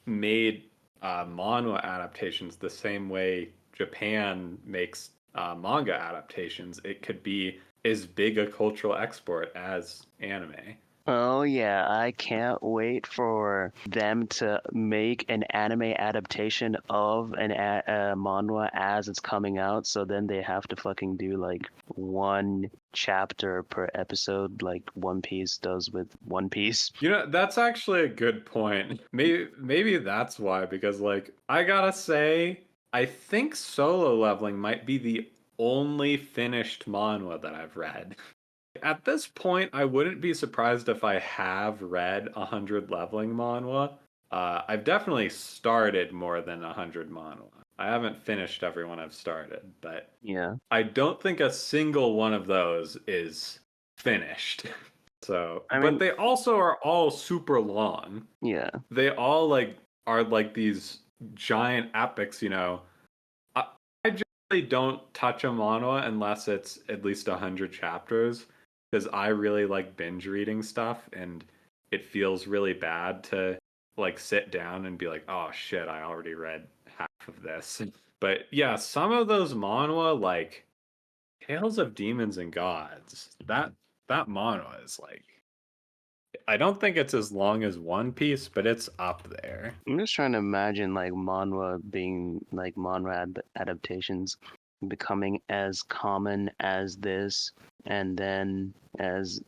made manhwa adaptations the same way Japan makes manga adaptations, it could be as big a cultural export as anime. Oh yeah, I can't wait for them to make an anime adaptation of an manhwa as it's coming out. So then they have to fucking do like one chapter per episode, like One Piece does with One Piece. You know, that's actually a good point. Maybe that's why, because like I gotta say, I think Solo Leveling might be the only finished manhwa that I've read. At this point, I wouldn't be surprised if I have read 100 leveling manhwa. I've definitely started more than 100 manhwa. I haven't finished everyone I've started, but Yeah. I don't think a single one of those is finished. So, I but mean, they also are all super long. yeah. They all like are like these giant epics, you know. I generally don't touch a manhwa unless it's at least 100 chapters because I really like binge reading stuff and it feels really bad to like sit down and be like, "Oh shit, I already read half of this." But yeah, some of those manhwa like Tales of Demons and Gods, that manhwa is like I don't think it's as long as One Piece, but it's up there. I'm just trying to imagine like manhwa being like adaptations becoming as common as this, and then as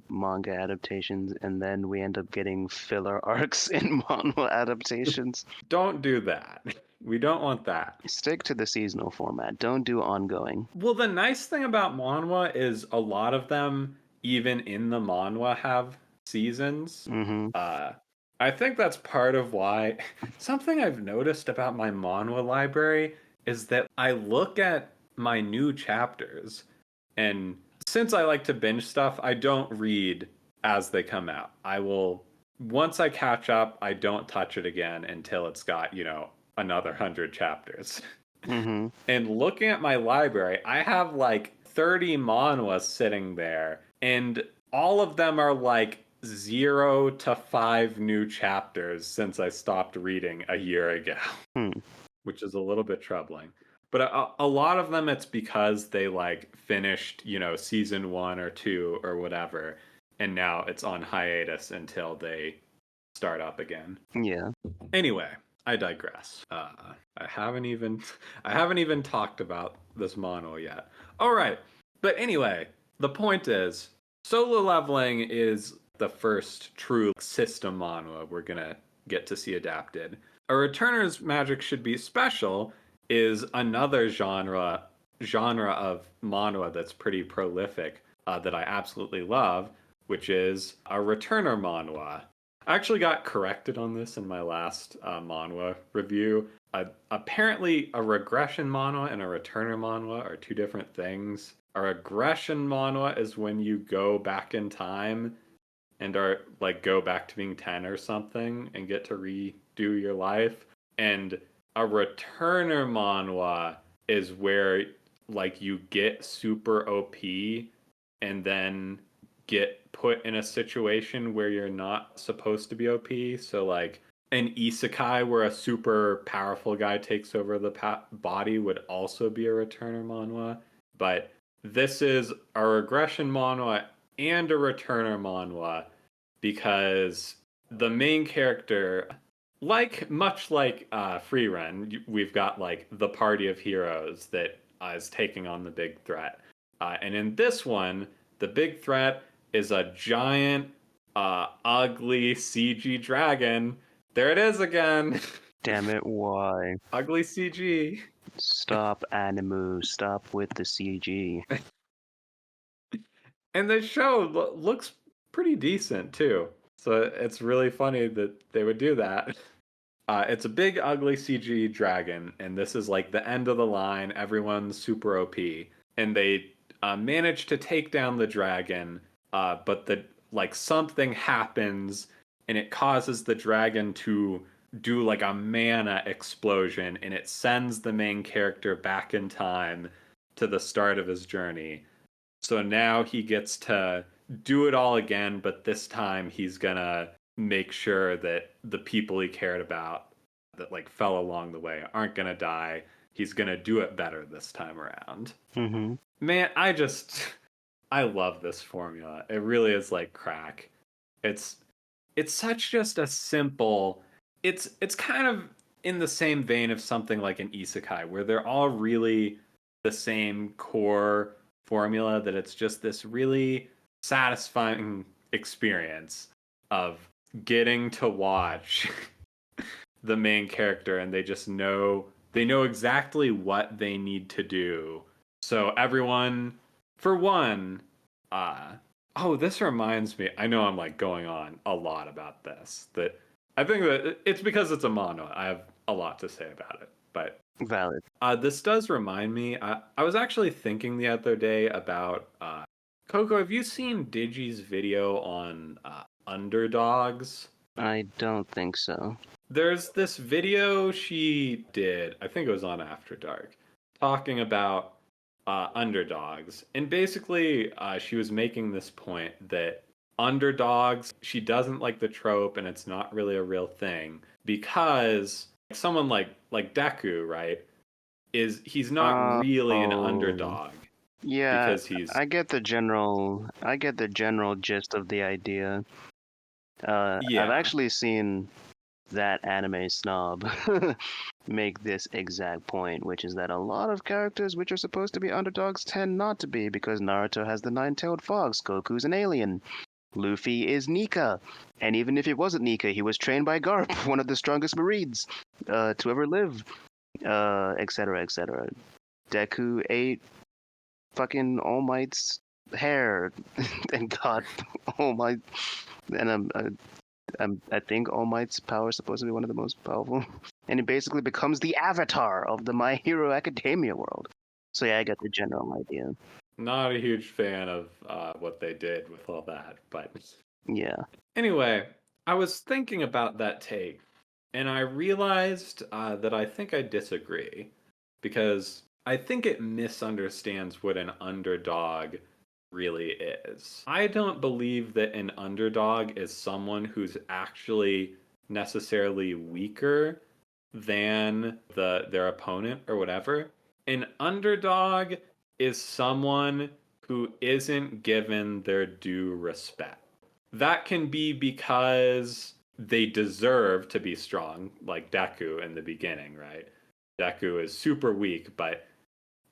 manga adaptations, and then we end up getting filler arcs in manhwa adaptations. Don't do that. We don't want that. Stick to the seasonal format. Don't do ongoing. Well, the nice thing about manhwa is a lot of them, even in the manhwa, have seasons. Mm-hmm. I think that's part of why. Something I've noticed about my manhwa library is that I look at my new chapters, and since I like to binge stuff, I don't read as they come out. I will, once I catch up, I don't touch it again until it's got, you know, another 100 chapters. Mm-hmm. And looking at my library, I have like 30 manhwas sitting there, and all of them are like 0 to 5 new chapters since I stopped reading a year ago, Hmm. which is a little bit troubling. But a lot of them, it's because they like finished, you know, season 1 or 2 or whatever, and now it's on hiatus until they start up again. Yeah. Anyway, I digress. I haven't even talked about this mono yet. All right, but anyway, the point is, Solo Leveling is the first true system mono we're gonna get to see adapted. A Returner's Magic Should Be Special is another genre of manhwa that's pretty prolific that I absolutely love, which is a returner manhwa. I actually got corrected on this in my last manhwa review. Apparently, a regression manhwa and a returner manhwa are two different things. A regression manhwa is when you go back in time and are like go back to being 10 or something and get to redo your life. And a returner manhwa is where like you get super OP and then get put in a situation where you're not supposed to be OP. So like an isekai where a super powerful guy takes over the body would also be a returner manhwa, but this is a regression manhwa and a returner manhwa because the main character, like much like Frieren, we've got like the party of heroes that is taking on the big threat, and in this one, the big threat is a giant, ugly CG dragon. There it is again. Damn it, why? Ugly CG. Stop, Animu. Stop with the CG. And the show looks pretty decent too. So it's really funny that they would do that. It's a big, ugly CG dragon, and this is like the end of the line. Everyone's super OP, and they manage to take down the dragon, but the like something happens, and it causes the dragon to do like a mana explosion, and it sends the main character back in time to the start of his journey. So now he gets to do it all again, but this time he's gonna make sure that the people he cared about that like fell along the way aren't gonna die. He's gonna do it better this time around. Mm-hmm. Man, I love this formula. It really is like crack. It's such just a simple. It's kind of in the same vein of something like an isekai where they're all really the same core formula, that it's just this really satisfying experience of getting to watch the main character, and they know exactly what they need to do. So everyone, for one, oh, this reminds me. I know I'm like going on a lot about this. That I think that it's because it's a mono. I have a lot to say about it, but Valid. this does remind me. I was actually thinking the other day about Coco. Have you seen Digi's video on underdogs? I don't think so. There's this video she did. I think it was on After Dark, talking about underdogs, and basically she was making this point that underdogs. She doesn't like the trope, and it's not really a real thing because someone like Deku, right? He's not really an underdog Yeah, because he's I get the general gist of the idea. I've yeah. actually seen that anime snob make this exact point, which is that a lot of characters which are supposed to be underdogs tend not to be, because Naruto has the nine-tailed fox, Goku's an alien, Luffy is Nika, and even if he wasn't Nika, he was trained by Garp, one of the strongest Marines to ever live, etc., etc. Deku ate fucking All Might's hair and got All Might, and I think All Might's power is supposed to be one of the most powerful, and he basically becomes the avatar of the My Hero Academia world. So yeah, I get the general idea. Not a huge fan of what they did with all that, but Yeah. anyway, I was thinking about that take, and I realized that I think I disagree because I think it misunderstands what an underdog really is. I don't believe that an underdog is someone who's actually necessarily weaker than their opponent or whatever. An underdog is someone who isn't given their due respect. That can be because they deserve to be strong, like Deku in the beginning, right? Deku is super weak, but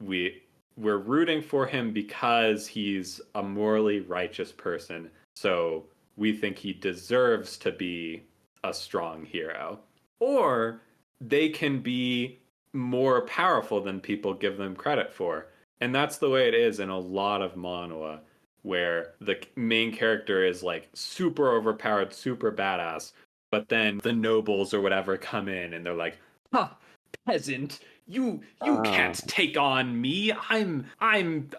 we're rooting for him because he's a morally righteous person. So we think he deserves to be a strong hero. Or they can be more powerful than people give them credit for. And that's the way it is in a lot of manhwa, where the main character is like super overpowered, super badass, but then the nobles or whatever come in and they're like, "Huh, peasant, you Uh, can't take on me. I'm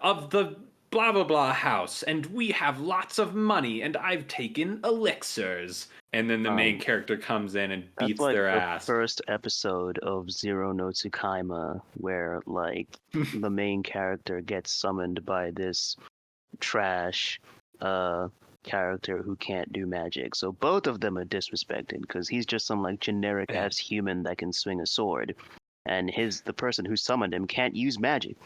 of the blah blah blah house, and we have lots of money, and I've taken elixirs. And then the main character comes in and That's beats like their the ass. first episode of Zero no Tsukaima, where like the main character gets summoned by this trash character who can't do magic. So both of them are disrespected because he's just some like generic ass human that can swing a sword, and the person who summoned him can't use magic.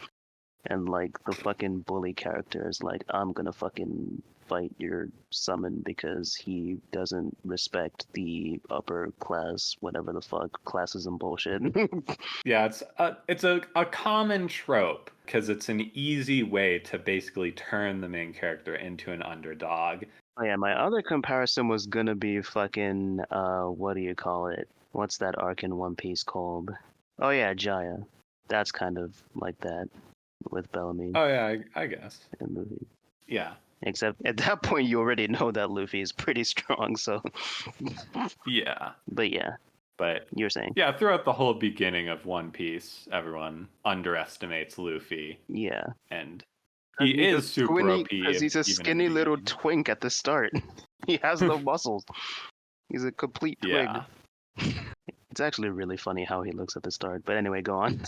And like the fucking bully character is like, I'm gonna fucking fight your summon because he doesn't respect the upper class, whatever the fuck, classism bullshit. Yeah, it's a common trope because it's an easy way to basically turn the main character into an underdog. Oh yeah, my other comparison was gonna be fucking what do you call it? What's that arc in One Piece called? Oh yeah, Jaya. That's kind of like that with Bellamy Oh yeah, I guess. and Luffy. Yeah. Except at that point you already know that Luffy is pretty strong, so Yeah. but yeah, But you're saying. yeah, throughout the whole beginning of One Piece, everyone underestimates Luffy, Yeah. and he is super OP. Because he's a even in the skinny little beginning. twink at the start. He has no muscles. He's a complete twig. Yeah. It's actually really funny how he looks at the start. But anyway, go on.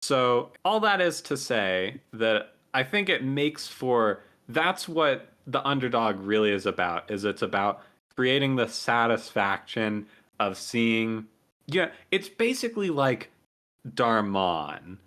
So all that is to say that I think it makes for that's what the underdog really is about. Is it's about creating the satisfaction of seeing. Yeah, it's basically like Darmon.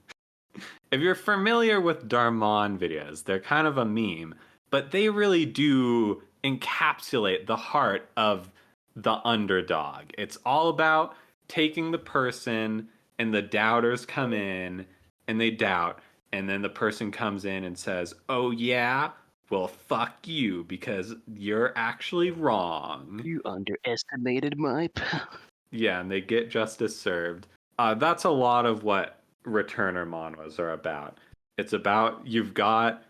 If you're familiar with Darmon videos, they're kind of a meme, but they really do encapsulate the heart of the underdog. It's all about taking the person, and the doubters come in and they doubt, and then the person comes in and says, "Oh yeah, well fuck you because you're actually wrong." You underestimated my power. Yeah, and they get justice served. That's a lot of what returner manhwas are about. It's about you've got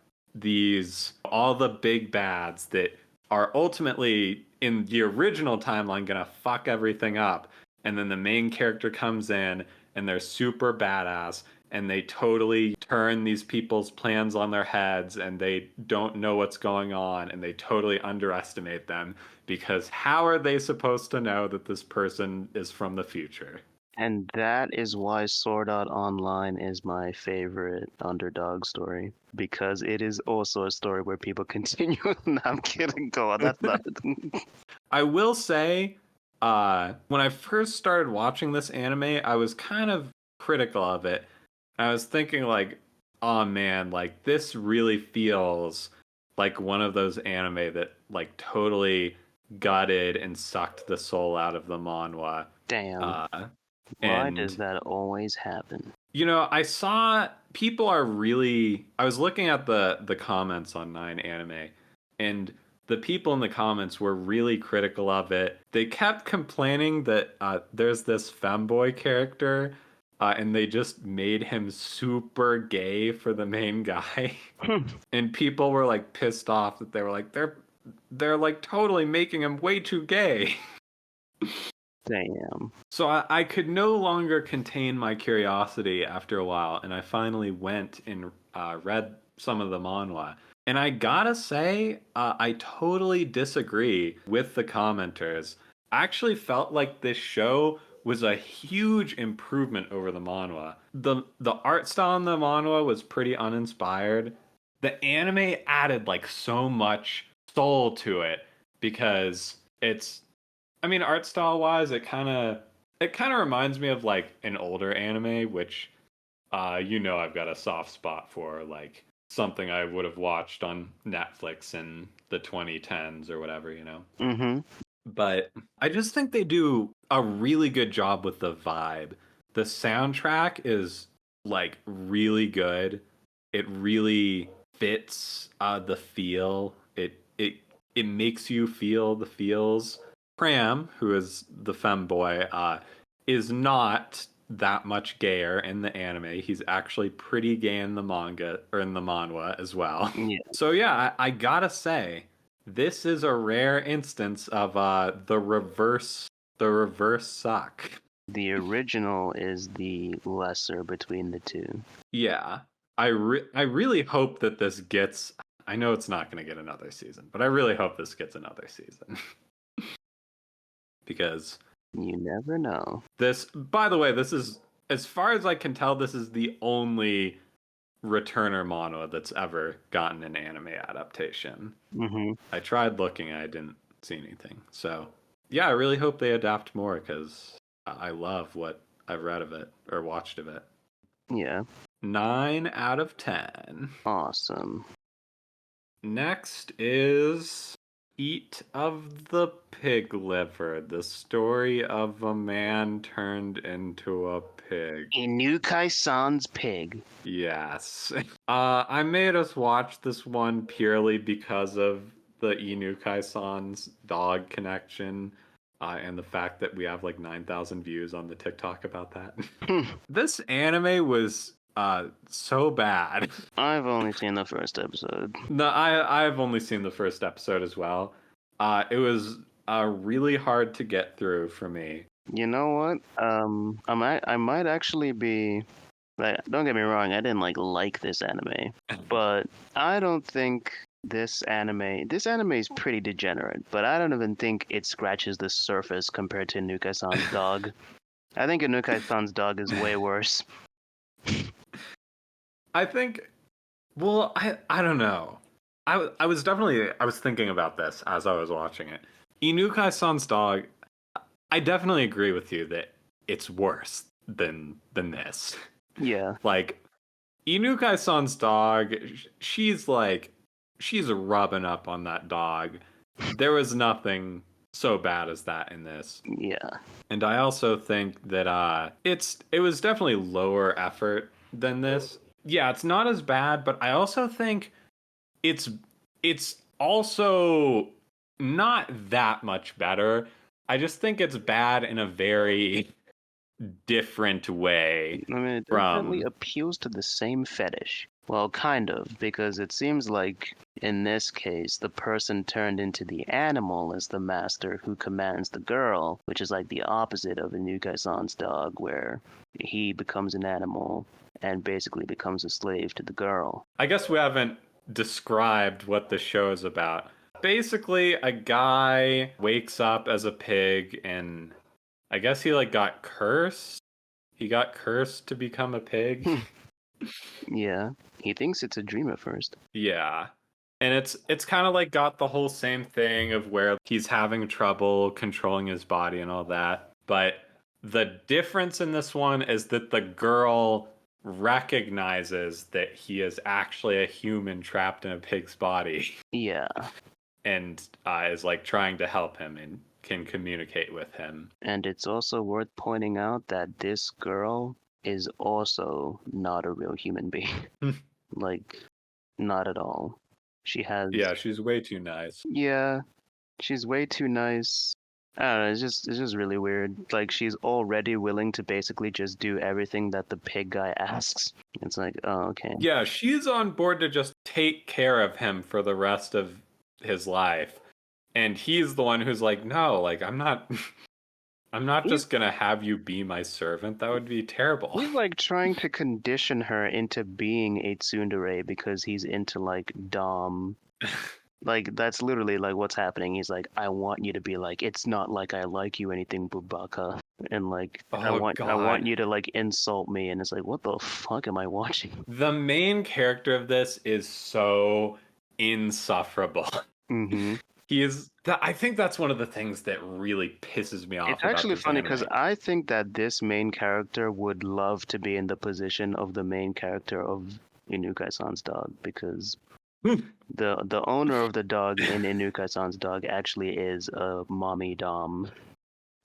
all the big bads that are ultimately in the original timeline gonna fuck everything up, and then the main character comes in and they're super badass and they totally turn these people's plans on their heads and they don't know what's going on and they totally underestimate them because how are they supposed to know that this person is from the future? And that is why Sword Art Online is my favorite underdog story. Because it is also a story where people continue. No, I'm kidding. Go on. That's not. I will say, when I first started watching this anime, I was kind of critical of it. I was thinking like, oh man, like this really feels like one of those anime that like totally gutted and sucked the soul out of the manhwa. Damn. Why And does that always happen? you know, I saw people are really. I was looking at the comments on Nine Anime, and the people in the comments were really critical of it. They kept complaining that there's this femboy character, and they just made him super gay for the main guy, and people were like pissed off that they were like they're like totally making him way too gay. Damn. So I could no longer contain my curiosity after a while, and I finally went and read some of the manhwa. And I gotta say, I totally disagree with the commenters. I actually felt like this show was a huge improvement over the manhwa. The art style in the manhwa was pretty uninspired. The anime added like so much soul to it because it's I mean, art style wise, it kind of reminds me of like an older anime, which I've got a soft spot for, like something I would have watched on Netflix in the 2010s or whatever. Mm-hmm. But I just think they do a really good job with the vibe. The soundtrack is like really good. It really fits the feel. It makes you feel the feels. Pram, who is the femboy, is not that much gayer in the anime. He's actually pretty gay in the manga or in the manhwa as well. Yeah. So yeah, I gotta say, this is a rare instance of the reverse suck. The original is the lesser between the two. Yeah, I really hope that this gets I know it's not going to get another season, but I really hope this gets another season. Because You never know. this, by the way, this is, as far as I can tell, this is the only returner mono that's ever gotten an anime adaptation. Mm-hmm. I tried looking, I didn't see anything. So, yeah, I really hope they adapt more because I love what I've read of it or watched of it. Yeah. 9 out of 10. Awesome. Next is Eat of the Pig Liver, the story of a man turned into a pig. Inukai-san's pig. Yes. I made us watch this one purely because of the Inukai-san's dog connection, and the fact that we have like 9,000 views on the TikTok about that. This anime was so bad. I've only seen the first episode. No, I've only seen the first episode as well. It was really hard to get through for me. You know what? I might actually be. Like, don't get me wrong, I didn't like this anime, but I don't think this anime is pretty degenerate, but I don't even think it scratches the surface compared to Inukai-san's dog. I think Inukai-san's dog is way worse. I think, well, I don't know. I was thinking about this as I was watching it. Inukai-san's dog, I definitely agree with you that it's worse than this. Yeah. Like, Inukai-san's dog, she's rubbing up on that dog. There was nothing so bad as that in this. Yeah. And I also think that it was definitely lower effort than this. Yeah, it's not as bad, but I also think it's also not that much better. I just think it's bad in a very different way. I mean, it definitely appeals to the same fetish. Well, kind of, because it seems like in this case, the person turned into the animal is the master who commands the girl, which is like the opposite of Inukai-san's dog, where he becomes an animal and basically becomes a slave to the girl. I guess we haven't described what the show is about. Basically, a guy wakes up as a pig and I guess he got cursed. He got cursed to become a pig. Yeah, he thinks it's a dream at first. Yeah. And it's kind of got the whole same thing of where he's having trouble controlling his body and all that. But the difference in this one is that the girl recognizes that he is actually a human trapped in a pig's body. Yeah. And is trying to help him and can communicate with him. And it's also worth pointing out that this girl is also not a real human being. Not at all. She has... Yeah, she's way too nice. Yeah, she's way too nice. I don't know, it's just really weird. She's already willing to basically just do everything that the pig guy asks. It's oh, okay. Yeah, she's on board to just take care of him for the rest of his life. And he's the one who's no, I'm not just gonna have you be my servant. That would be terrible. He's trying to condition her into being a tsundere because he's into dom. That's literally what's happening. He's I want you to be it's not like I like you anything, Bubaka. And I want you to insult me. And it's what the fuck am I watching? The main character of this is so insufferable. Mm-hmm. I think that's one of the things that really pisses me off. It's actually funny because I think that this main character would love to be in the position of the main character of Inukai-san's dog, because the owner of the dog in Inukai-san's dog actually is a mommy dom,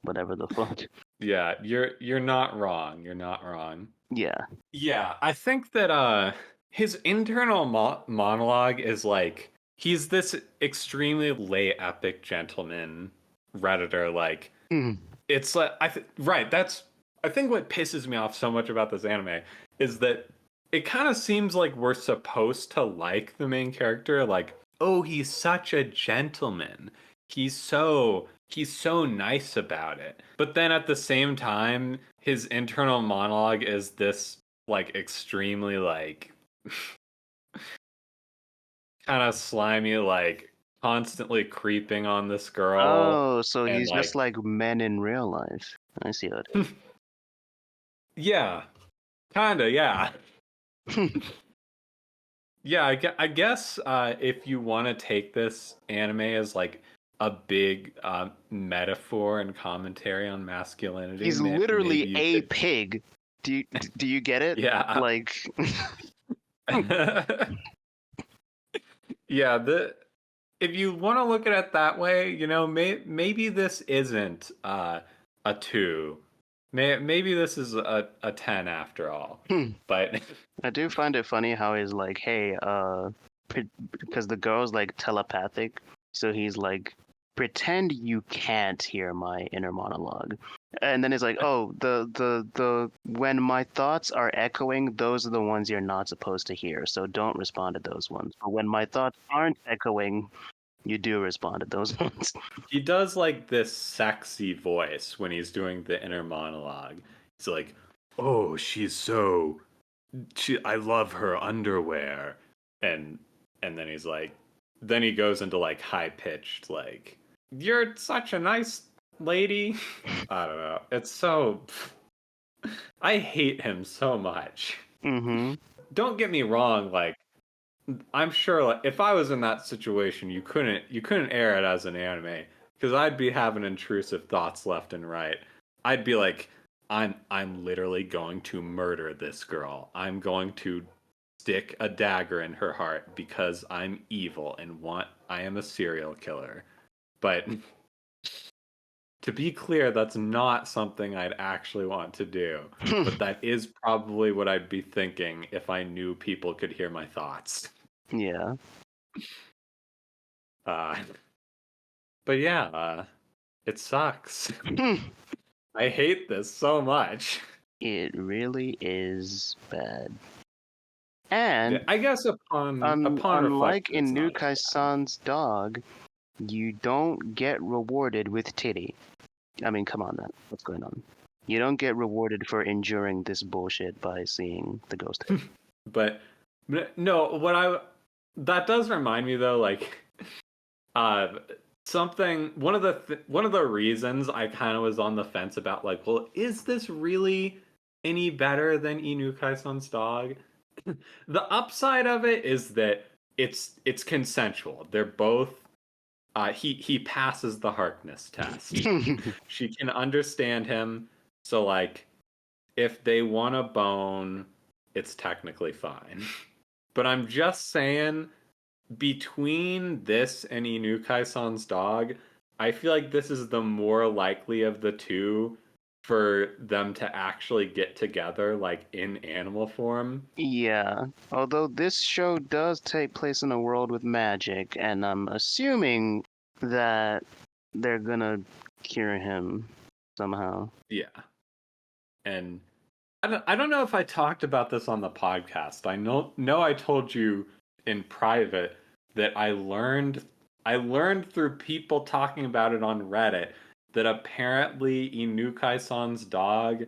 whatever the fuck. Yeah, you're not wrong. You're not wrong. Yeah. Yeah, I think that his internal monologue is he's this extremely lay epic gentleman redditor. It's right. That's I think what pisses me off so much about this anime is that it kind of seems like we're supposed to like the main character. Oh, he's such a gentleman. He's so nice about it. But then at the same time, his internal monologue is this extremely kind of slimy, like constantly creeping on this girl, Oh, so and he's just like, like men in real life. I see how it yeah, kinda, yeah. is. Yeah, I guess if you want to take this anime as like a big metaphor and commentary on masculinity, He's literally maybe you a could, pig. Do you get it? yeah, Like, yeah. The If you want to look at it that way, maybe this isn't a two. Maybe this is a 10 after all. But I do find it funny how he's like, hey, because the girl's like telepathic, so he's like, pretend you can't hear my inner monologue, and then he's like, oh, the when my thoughts are echoing, those are the ones you're not supposed to hear, so don't respond to those ones. But when my thoughts aren't echoing, you do respond to those ones. he does like this sexy voice when he's doing the inner monologue. He's like, "Oh, I love her underwear," and then he's like, then he goes into like high pitched like, "You're such a nice lady." I don't know. It's so I hate him so much. Mm-hmm. Don't get me wrong, like I'm sure like, if I was in that situation, you couldn't air it as an anime because I'd be having intrusive thoughts left and right. I'd be like, I'm literally going to murder this girl. I'm going to stick a dagger in her heart because I'm evil and I am a serial killer. But to be clear, that's not something I'd actually want to do. But that is probably what I'd be thinking if I knew people could hear my thoughts. Yeah. Uh, but yeah, it sucks. I hate this so much. It really is bad. And I guess upon unlike reflection, it's in not as bad. Nukai-san's dog, you don't get rewarded with titty. I mean, come on, man. What's going on? You don't get rewarded for enduring this bullshit by seeing the ghost head. But no, what I that does remind me though, like uh something one of the reasons I kind of was on the fence about like, well, is this really any better than Inukai-san's dog? The upside of it is that it's consensual. They're both he passes the Harkness test. She can understand him, so like if they want a bone, it's technically fine. But I'm just saying between this and Inukai-san's dog, I feel like this is the more likely of the two for them to actually get together like in animal form. Yeah, although this show does take place in a world with magic, and I'm assuming that they're gonna cure him somehow. Yeah. And I don't know if I talked about this on the podcast. I know I told you in private that I learned through people talking about it on Reddit that apparently Inukai-san's dog,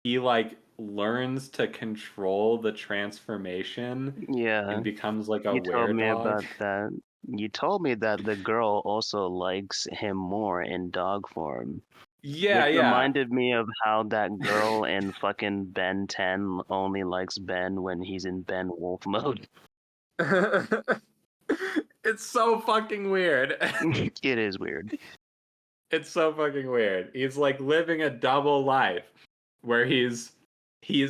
he like learns to control the transformation Yeah, and becomes like a you told me were-dog. about that. You told me that the girl also likes him more in dog form, Yeah, which yeah. reminded me of how that girl in fucking Ben 10 only likes Ben when he's in Ben Wolf mode. It's so fucking weird. It is weird. It's so fucking weird. He's like living a double life where he's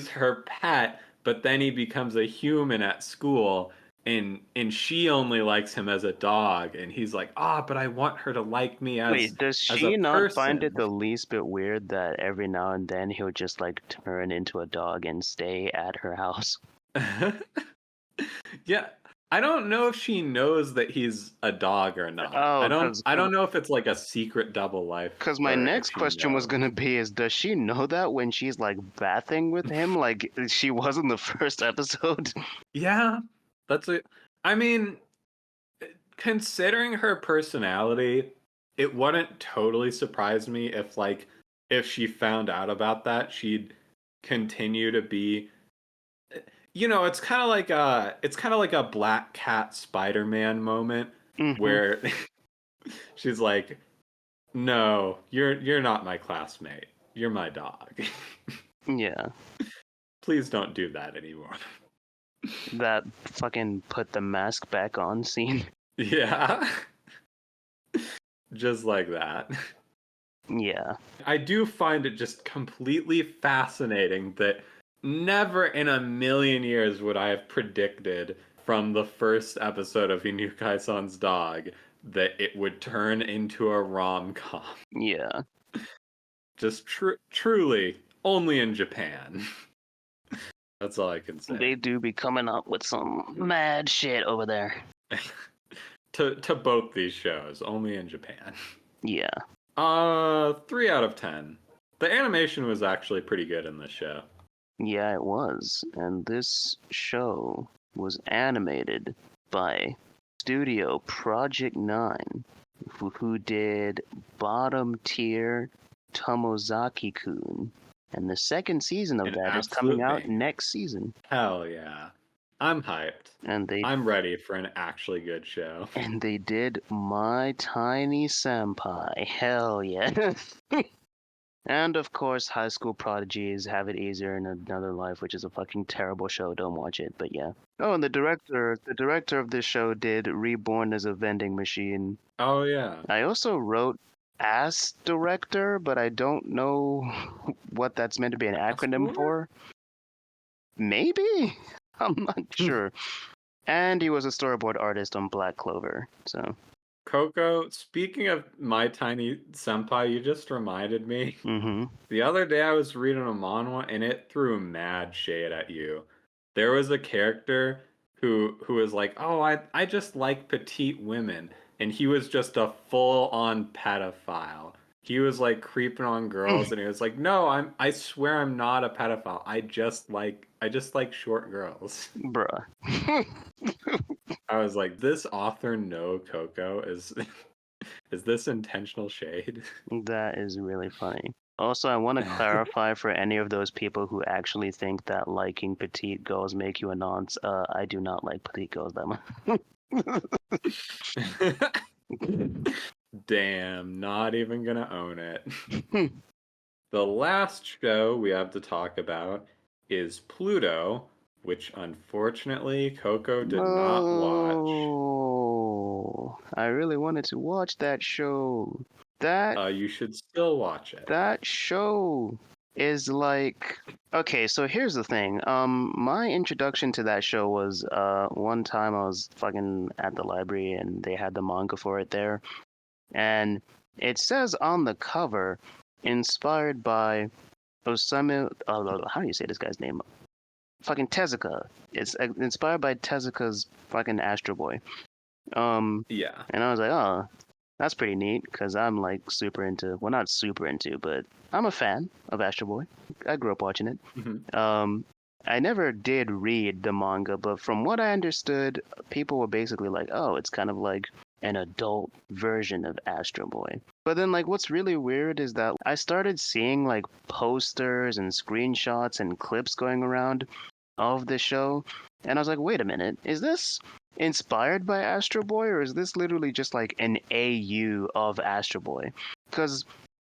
her pet, but then he becomes a human at school and she only likes him as a dog and he's like, "Ah, but I want her to like me as Wait, does a she not find it person." the least bit weird that every now and then he'll just like turn into a dog and stay at her house? Yeah, I don't know if she knows that he's a dog or not. I Oh, don't I don't know if it's like a secret double life because my or if next she question was knows. gonna be is does she know that when she's like bathing with him like she was in the first episode? Yeah, that's it. I mean, considering her personality, it wouldn't totally surprise me if like if she found out about that, she'd continue to be it's kind of like a Black Cat Spider-Man moment Mm-hmm. where she's like, "No, you're not my classmate. You're my dog. Yeah. Please don't do that anymore." That fucking put the mask back on scene. Yeah, just like that. Yeah. I do find it just completely fascinating that never in a million years would I have predicted from the first episode of Inukai-san's Dog that it would turn into a rom-com. Yeah. Just truly only in Japan. That's all I can say. They do be coming up with some mad shit over there. To both these shows, only in Japan. Yeah. 3 out of 10. The animation was actually pretty good in this show. Yeah, it was. And this show was animated by Studio Project 9, who did Bottom Tier Tomozaki-kun. And the second season of An that is coming absolute out banger. next season. Hell yeah. I'm hyped. And I'm ready for an actually good show. they did My Tiny Senpai. Hell yeah. And of course, High School Prodigies Have It Easier in Another Life, which is a fucking terrible show. Don't watch it, but yeah. Oh, and the director of this show did Reborn as a Vending Machine. Oh yeah. I also wrote Ass Director, but I don't know what that's meant to be an acronym for. Maybe? I'm not sure. And he was a storyboard artist on Black Clover, so. Coco, speaking of My Tiny Senpai, you just reminded me. Mm-hmm. The other day I was reading a manhwa and it threw mad shade at you. There was a character who was like, "Oh, I just like petite women." And he was just a full-on pedophile. He was like creeping on girls and he was like, "No, I swear I'm not a pedophile. I just like short girls." Bruh. I was like, "This author no Coco is is this intentional shade?" That is really funny. Also, I want to clarify for any of those people who actually think that liking petite girls make you a nonce. I do not like petite girls that much. Damn, not even gonna own it. The last show we have to talk about is Pluto, which unfortunately Coco did not watch. Oh, I really wanted to watch that show. You should still watch it. That show is like, okay, so here's the thing. My introduction to that show was one time I was fucking at the library and they had the manga for it there, and it says on the cover, inspired by Osamu. Oh, how do you say this guy's name? Fucking Tezuka. It's inspired by Tezuka's fucking Astro Boy. Yeah. And I was like, oh, that's pretty neat, because I'm like super into, well, not super into, but I'm a fan of Astro Boy. I grew up watching it. Mm-hmm. I never did read the manga, but from what I understood, people were basically like, oh, it's kind of like an adult version of Astro Boy. But then, like, what's really weird is that I started seeing like posters and screenshots and clips going around of the show, and I was like, wait a minute, is this inspired by Astro Boy, or is this literally just like an AU of Astro Boy? Because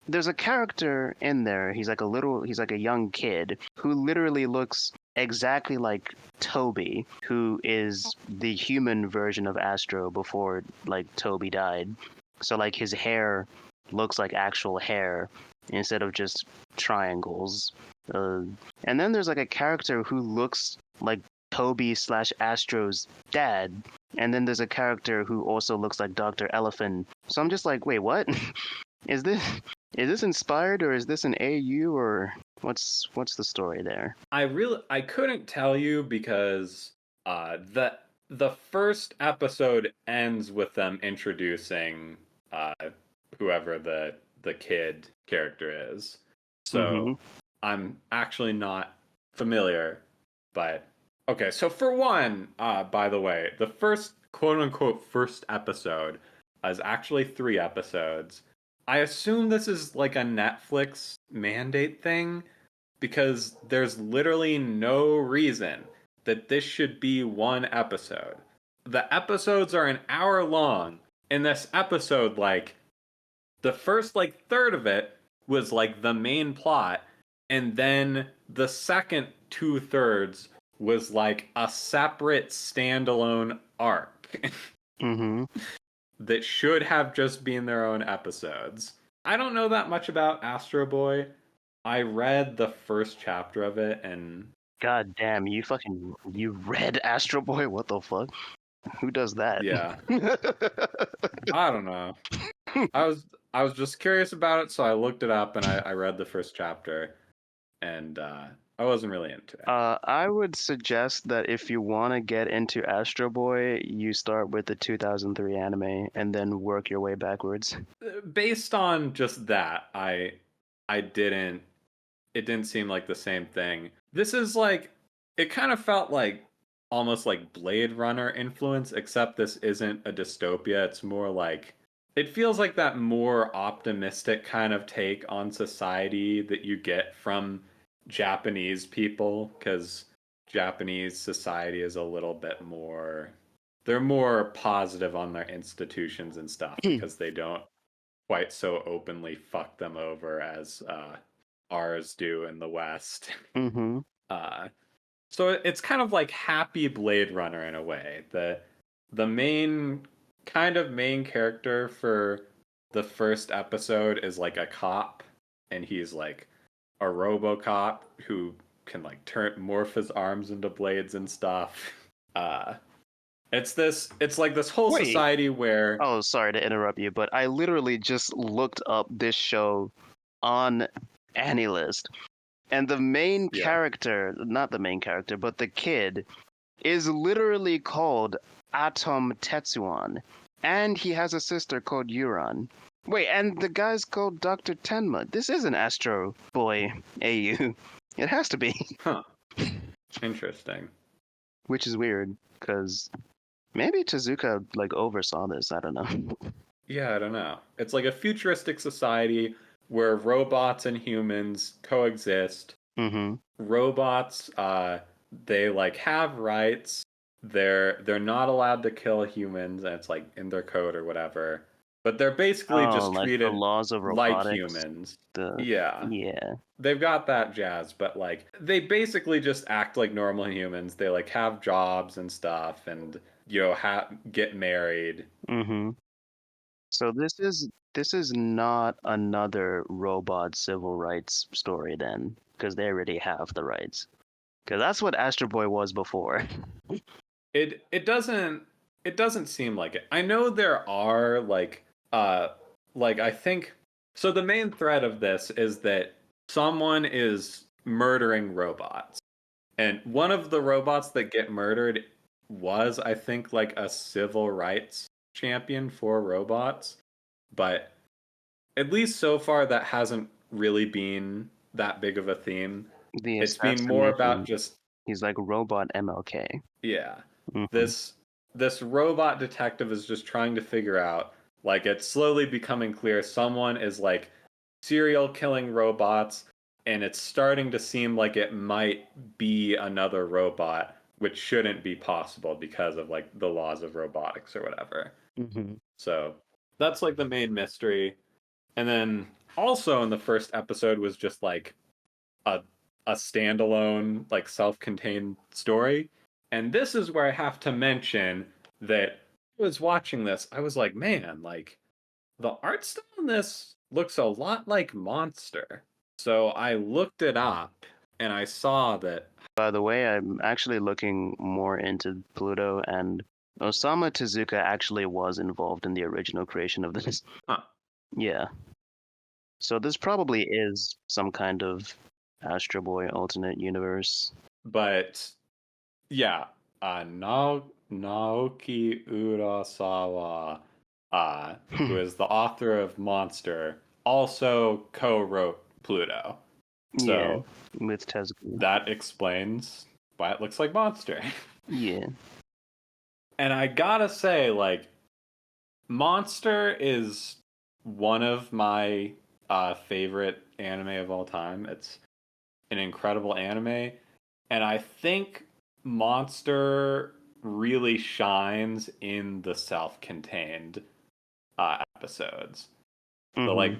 there's a character in there, he's like a young kid who literally looks exactly like Toby, who is the human version of Astro before like Toby died. So like his hair looks like actual hair instead of just triangles. And then there's like a character who looks like Toby / Astro's dad, and then there's a character who also looks like Dr. Elephant. So I'm just like, wait, what? Is this inspired, or is this an AU, or what's the story there? I couldn't tell you because the first episode ends with them introducing whoever the kid character is. So I'm actually not familiar, but okay, so for one, by the way, the first quote unquote first episode is actually 3 episodes. I assume this is like a Netflix mandate thing because there's literally no reason that this should be one episode. The episodes are an hour long. In this episode, like, the first, like, third of it was, like, the main plot, and then the second two-thirds was, like, a separate standalone arc Mm-hmm. that should have just been their own episodes. I don't know that much about Astro Boy. I read the first chapter of it, and God damn, you read Astro Boy? What the fuck? Who does that? yeah, I don't know. I was just curious about it, so I looked it up and I read the first chapter, and I wasn't really into it. I would suggest that if you want to get into Astro Boy, you start with the 2003 anime and then work your way backwards. Based on just that, I didn't. It didn't seem like the same thing. This is like, it kind of felt like almost like Blade Runner influence, except this isn't a dystopia. It's more like, it feels like that more optimistic kind of take on society that you get from Japanese people, because Japanese society is a little bit more, they're more positive on their institutions and stuff because they don't quite so openly fuck them over as ours do in the West. Mm-hmm. Uh, so it's kind of like Happy Blade Runner in a way. The main character for the first episode is like a cop, and he's like a RoboCop who can like morph his arms into blades and stuff. Uh, it's like this whole Wait. society where Oh, sorry to interrupt you, but I literally just looked up this show on AniList, and the main yeah. character, not the main character, but the kid, is literally called Atom Tetsuan, and he has a sister called Yuran. Wait, and the guy's called Dr. Tenma. This is an Astro Boy AU. It has to be. Huh. Interesting. Which is weird, because maybe Tezuka like oversaw this. I don't know. Yeah, I don't know. It's like a futuristic society where robots and humans coexist. Mm-hmm. Robots, they like have rights. They're not allowed to kill humans, and it's like in their code or whatever. But they're basically Oh, just like the treated laws of like robotics. humans. The Yeah. yeah. They've got that jazz, but like they basically just act like normal humans. They like have jobs and stuff, and get married. Mm-hmm. So this is not another robot civil rights story then, because they already have the rights. Because that's what Astro Boy was before. It doesn't seem like it. I know there are like I think so the main thread of this is that someone is murdering robots. And one of the robots that get murdered was, I think, like a civil rights champion for robots. But at least so far that hasn't really been that big of a theme. The It's been more about assassination. just He's like robot MLK. yeah. Mm-hmm. This robot detective is just trying to figure out, like, it's slowly becoming clear someone is like serial killing robots, and it's starting to seem like it might be another robot, which shouldn't be possible because of like the laws of robotics or whatever. Mm-hmm. So that's like the main mystery. And then also in the first episode was just like a a standalone, like self-contained story. And this is where I have to mention that I was watching this, I was like, man, like the art style in this looks a lot like Monster. So I looked it up and I saw that. By the way, I'm actually looking more into Pluto, and Osamu Tezuka actually was involved in the original creation of this. Huh. Yeah. So this probably is some kind of Astro Boy alternate universe. But yeah, Naoki Urasawa, who is the author of Monster, also co-wrote Pluto. So yeah, with Tezuka. that explains why it looks like Monster. Yeah. And I gotta say, like, Monster is one of my favorite anime of all time. It's an incredible anime. And I think Monster really shines in the self-contained episodes. The Mm-hmm.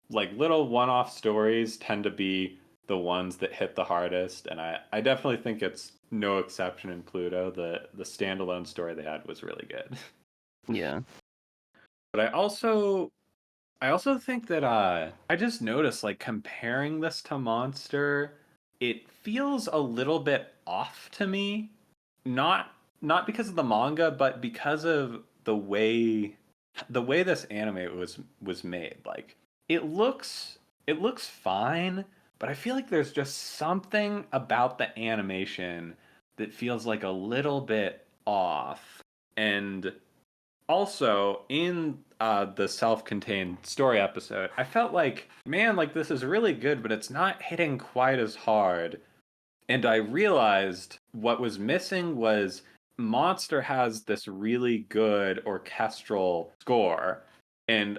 like little one-off stories tend to be the ones that hit the hardest, and I definitely think it's no exception in Pluto. The standalone story they had was really good. Yeah. But I also think that I just noticed like comparing this to Monster, it feels a little bit off to me. Not not because of the manga, but because of the way this anime was made. Like it looks it looks fine, but I feel like there's just something about the animation that feels like a little bit off. And also in the self-contained story episode, I felt like, man, like this is really good, but it's not hitting quite as hard. And I realized what was missing was Monster has this really good orchestral score, and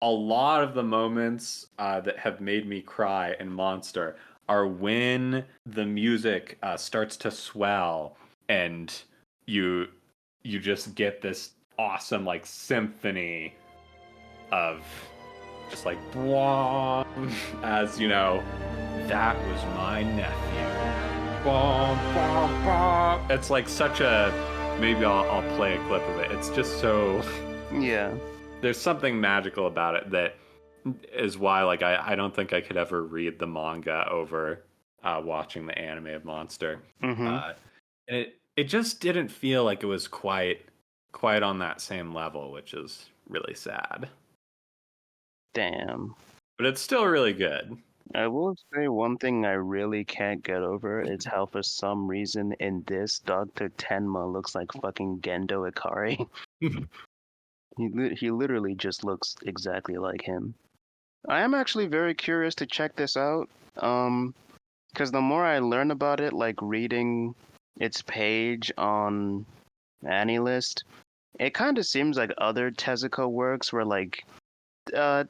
a lot of the moments that have made me cry in Monster are when the music starts to swell, and you you just get this awesome like symphony of just like as you know, that was my nephew. It's like such a. Maybe I'll play a clip of it. It's just so. Yeah. There's something magical about it that is why like I don't think I could ever read the manga over watching the anime of Monster. Mm-hmm. And it just didn't feel like it was quite on that same level, which is really sad. Damn. But it's still really good. I will say one thing I really can't get over is how for some reason in this Dr. Tenma looks like fucking Gendo Ikari. He literally just looks exactly like him. I am actually very curious to check this out. Because the more I learn about it, like reading its page on AniList, it kind of seems like other Tezuka works where like uh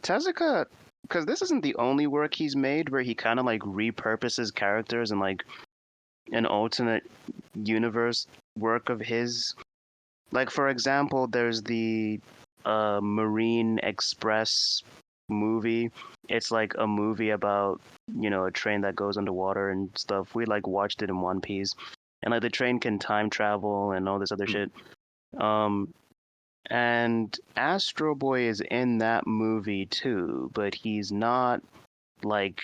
Tezuka, because this isn't the only work he's made where he kind of like repurposes characters and like an alternate universe work of his. Like for example, there's the Marine Express movie. It's like a movie about, a train that goes underwater and stuff. We like watched it in One Piece. And like the train can time travel and all this other shit. Um and Astro Boy is in that movie too, but he's not like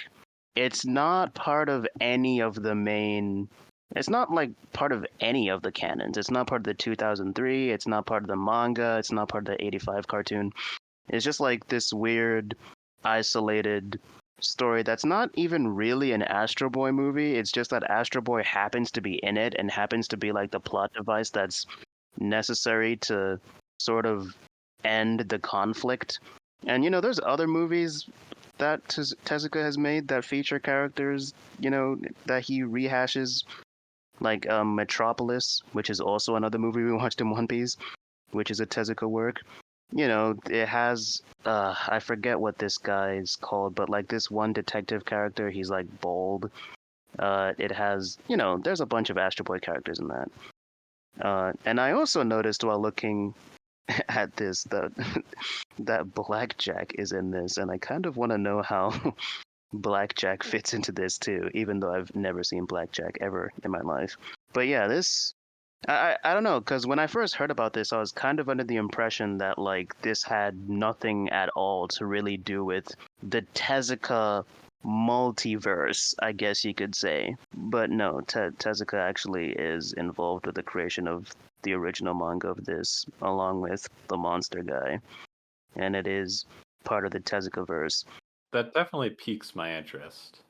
it's not part of any of the main it's not like part of any of the canons. It's not part of the 2003, it's not part of the manga, it's not part of the 85 cartoon. It's just like this weird isolated story that's not even really an Astro Boy movie. It's just that Astro Boy happens to be in it and happens to be like the plot device that's necessary to sort of end the conflict. And there's other movies that Tezuka has made that feature characters, that he rehashes, like Metropolis, which is also another movie we watched in One Piece, which is a Tezuka work. It has I forget what this guy is called, but like this one detective character, he's like bald. It has, there's a bunch of Astro Boy characters in that. And I also noticed while looking at this that that Blackjack is in this, and I kind of want to know how Blackjack fits into this too, even though I've never seen Blackjack ever in my life. But yeah, this I don't know, because when I first heard about this, I was kind of under the impression that like this had nothing at all to really do with the Tezuka multiverse, I guess you could say. But no, Tezuka actually is involved with the creation of the original manga of this, along with the monster guy, and it is part of the Tezuka verse. That definitely piques my interest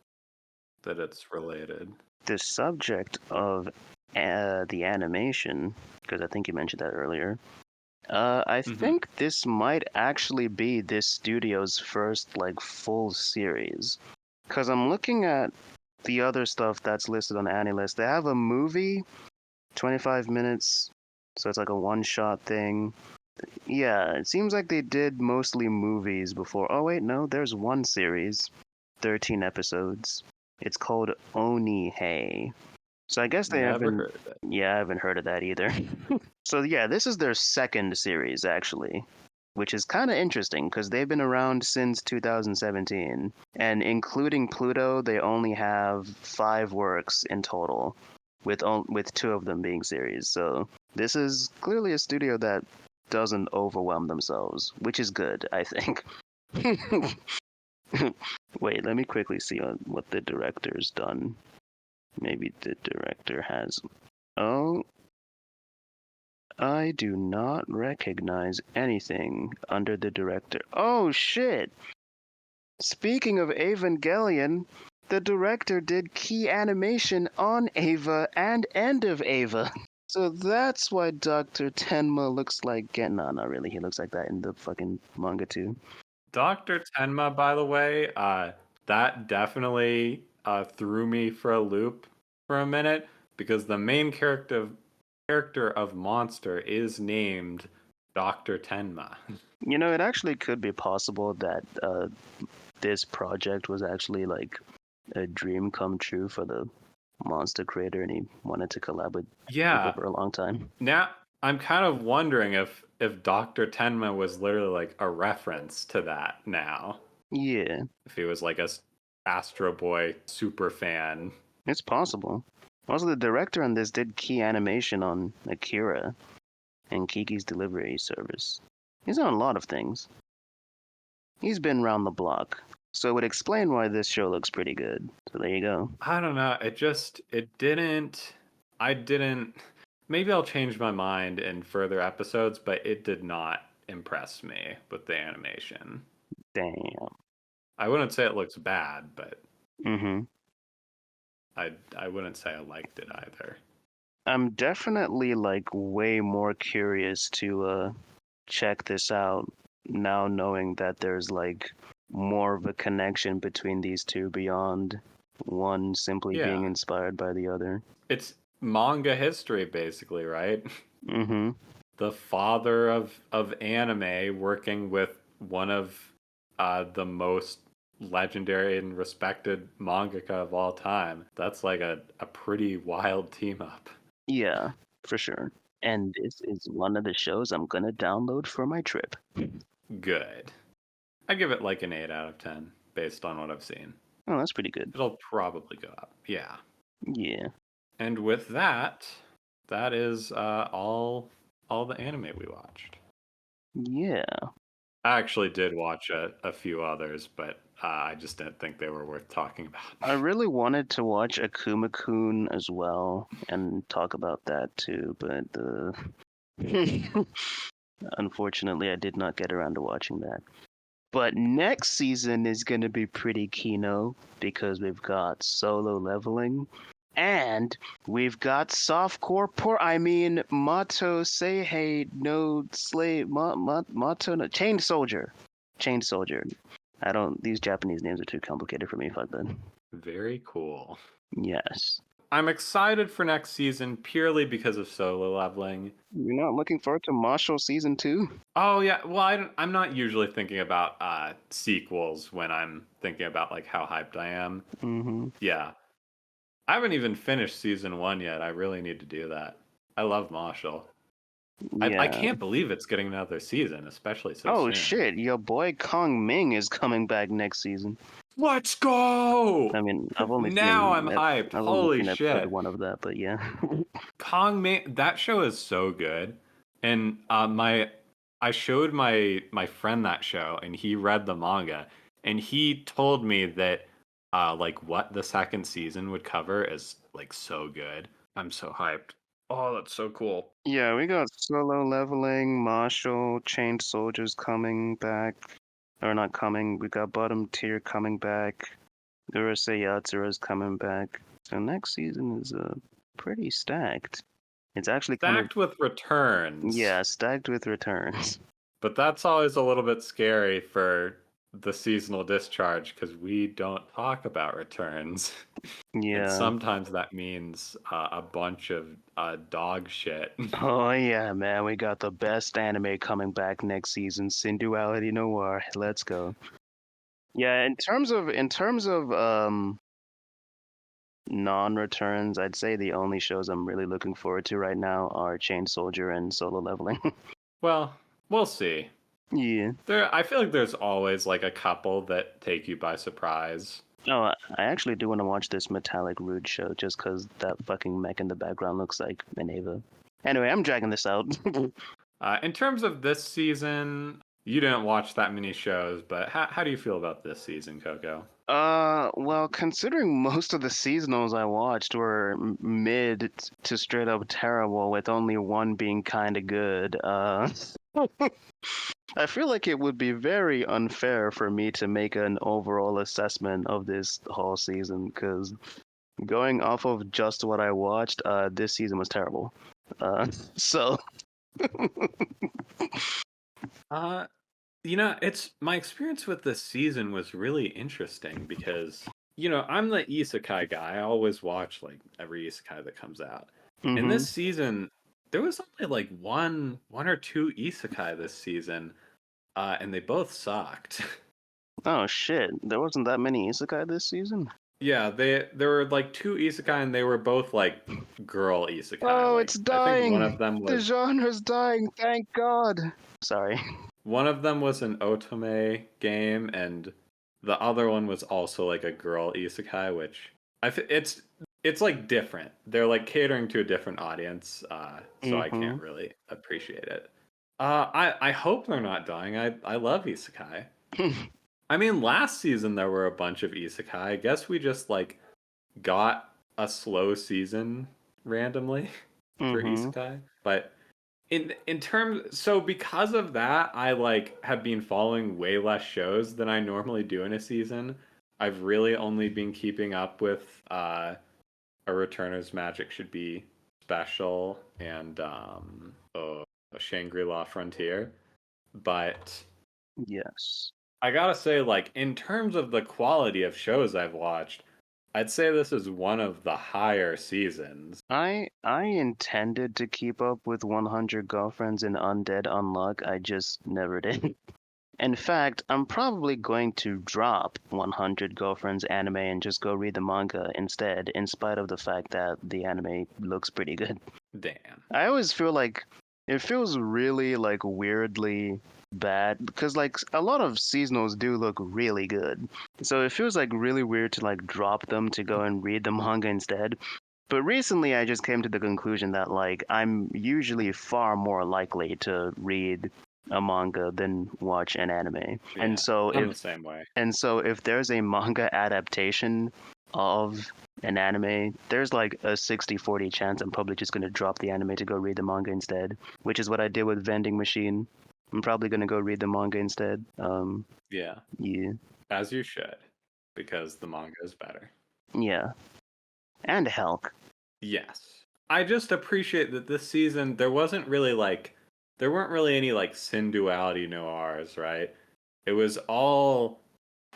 that it's related. The subject of the animation, because I think you mentioned that earlier. I think this might actually be this studio's first like full series, because I'm looking at the other stuff that's listed on AniList. They have a movie, 25 minutes, so it's like a one-shot thing. Yeah, it seems like they did mostly movies before. Oh wait, no, there's one series, 13 episodes. It's called Onihei. So I guess they Never haven't. heard of it. Yeah, I haven't heard of that either. So yeah, this is their second series actually, which is kind of interesting because they've been around since 2017, and including Pluto, they only have 5 works in total, with 2 of them being series. So this is clearly a studio that doesn't overwhelm themselves, which is good, I think. Wait, let me quickly see what the director's done. Maybe the director has. Oh, I do not recognize anything under the director. Oh shit! Speaking of Evangelion, the director did key animation on Ava and End of Ava. So that's why Dr. Tenma looks like no, not really. He looks like that in the fucking manga too. Dr. Tenma, by the way, that definitely threw me for a loop for a minute because the main character of Monster is named Dr. Tenma. You know, it actually could be possible that this project was actually like a dream come true for the monster creator, and he wanted to collab with people Yeah. for a long time. Now I'm kind of wondering if Dr. Tenma was literally like a reference to that now. Yeah, If he was like a Astro Boy super fan. it's possible. Also, the director on this did key animation on Akira and Kiki's Delivery Service. He's on a lot of things. He's been round the block, so it would explain why this show looks pretty good. So there you go. I don't know. I didn't. Maybe I'll change my mind in further episodes, but it did not impress me with the animation. Damn. I wouldn't say it looks bad, but Mm-hmm. I wouldn't say I liked it either. I'm definitely like way more curious to check this out now, knowing that there's like more of a connection between these two beyond one simply being Yeah, inspired by the other. it's manga history basically, right? Mm-hmm. The father of anime working with one of the most legendary and respected mangaka of all time. That's like a pretty wild team up. Yeah, for sure. And this is one of the shows I'm gonna download for my trip. Good. I give it like an 8 out of 10 based on what I've seen. Oh, that's pretty good. It'll probably go up. Yeah. Yeah. And with that, that is all the anime we watched. Yeah. I actually did watch a few others, but I just didn't think they were worth talking about. I really wanted to watch Akuma-kun as well and talk about that too, but unfortunately I did not get around to watching that. But next season is going to be pretty keynote because we've got Solo Leveling and we've got Softcore Mato Seihei no Slave Mato no Chained Soldier. Chained Soldier. These Japanese names are too complicated for me, fuck that. Very cool. Yes. I'm excited for next season purely because of Solo Leveling. You're not looking forward to Marshall season 2? Oh yeah, well I'm not usually thinking about sequels when I'm thinking about like how hyped I am. Mm-hmm. Yeah, I haven't even finished season 1 yet. I really need to do that. I love Marshall. Yeah. I can't believe it's getting another season, especially so Oh soon. shit, your boy Kong Ming is coming back next season. Let's go! I mean, I've only now seen I'm hyped. I've only Holy seen episode shit! 1 of that, but yeah. Kong Man, that show is so good. And I showed my friend that show, and he read the manga, and he told me that like what the second season would cover is like so good. I'm so hyped. Oh, that's so cool. Yeah, we got Solo Leveling, Marshall, Chained Soldiers coming back. Or not coming, we got Bottom Tier coming back. Urusei Yatsura's coming back. So next season is pretty stacked. It's actually Stacked with returns. Yeah, stacked with returns. But that's always a little bit scary for the seasonal discharge because we don't talk about returns. Yeah. And sometimes that means a bunch of dog shit. Oh yeah, man, we got the best anime coming back next season, Synduality Noir. Let's go. Yeah, in terms of non-returns, I'd say the only shows I'm really looking forward to right now are Chain Soldier and Solo Leveling. Well, we'll see. Yeah. I feel like there's always like a couple that take you by surprise. Oh, I actually do want to watch this Metallic Rude show just because that fucking mech in the background looks like an Ava. Anyway, I'm dragging this out. In terms of this season, you didn't watch that many shows, but how do you feel about this season, Coco? Well, considering most of the seasonals I watched were mid to straight up terrible, with only one being kind of good, I feel like it would be very unfair for me to make an overall assessment of this whole season, because going off of just what I watched, this season was terrible. So. It's my experience with this season was really interesting because, I'm the isekai guy. I always watch like every isekai that comes out. In Mm-hmm. this season, there was only like one or two isekai this season, and they both sucked. Oh shit, there wasn't that many isekai this season? Yeah, there were like two isekai, and they were both like girl isekai. Oh, Like, it's I think one dying! of them The was genre's dying, thank God! Sorry. one of them was an otome game, and the other one was also like a girl isekai, which it's like different. They're like catering to a different audience, so I can't really appreciate it. I hope they're not dying. I love isekai. I mean, last season there were a bunch of isekai. I guess we just like got a slow season randomly for isekai, but in terms, so because of that, I like have been following way less shows than I normally do in a season. I've really only been keeping up with A Returner's Magic Should Be Special and Shangri La Frontier. But Yes. I gotta say, like, in terms of the quality of shows I've watched, I'd say this is one of the higher seasons. I intended to keep up with 100 Girlfriends in Undead Unluck, I just never did. In fact, I'm probably going to drop 100 Girlfriends anime and just go read the manga instead, in spite of the fact that the anime looks pretty good. Damn. I always feel like it feels really like weirdly bad because like a lot of seasonals do look really good. So it feels like really weird to like drop them to go and read the manga instead. But recently I just came to the conclusion that like I'm usually far more likely to read a manga than watch an anime. Yeah, and so I'm if the same way. and so if there's a manga adaptation of an anime, there's like a 60-40 chance I'm probably just going to drop the anime to go read the manga instead, which is what I did with Vending Machine. I'm probably going to go read the manga instead. Yeah, Yeah. as you should, because the manga is better. Yeah. And Helk. Yes. I just appreciate that this season there weren't really any like sin-duality noirs, right? It was all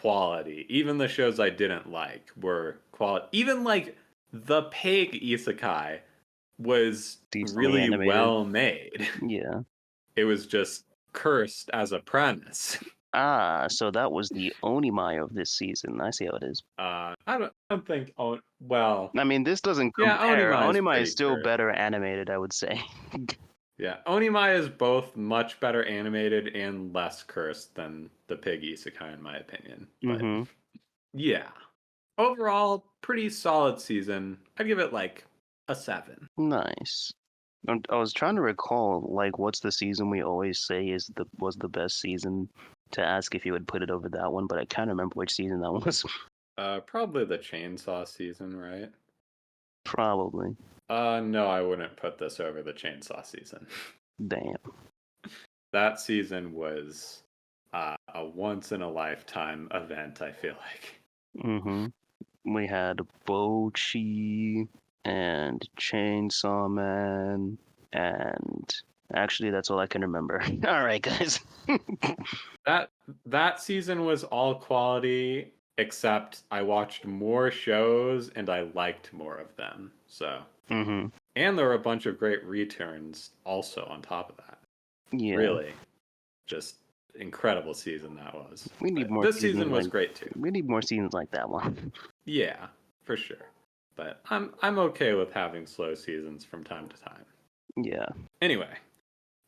quality. Even the shows I didn't like were quality. Even like the Pig Isekai was Decently really animated. well made. Yeah. It was just cursed as a premise. Ah, so that was the Onimai of this season. I see how it is. I don't think. Oh well. I mean, this doesn't Yeah, compare. Onimai is Onimai pretty is still cursed. better animated, I would say. Yeah, Onimai is both much better animated and less cursed than the Pig Isekai, in my opinion. But yeah, overall, pretty solid season. I'd give it like a 7. Nice. I was trying to recall, like, what's the season we always say was the best season, to ask if you would put it over that one, but I can't remember which season that was. Probably the Chainsaw season, right? Probably. No, I wouldn't put this over the Chainsaw season. Damn. That season was a once in a lifetime event, I feel like. We had Bochi and Chainsaw Man, and actually, that's all I can remember. All right, guys. That season was all quality, except I watched more shows and I liked more of them. So, and there were a bunch of great returns also on top of that. Yeah. Really, just incredible season that was. We need more. This season was great too. We need more seasons like that one. Yeah, for sure. But I'm okay with having slow seasons from time to time. Yeah. Anyway,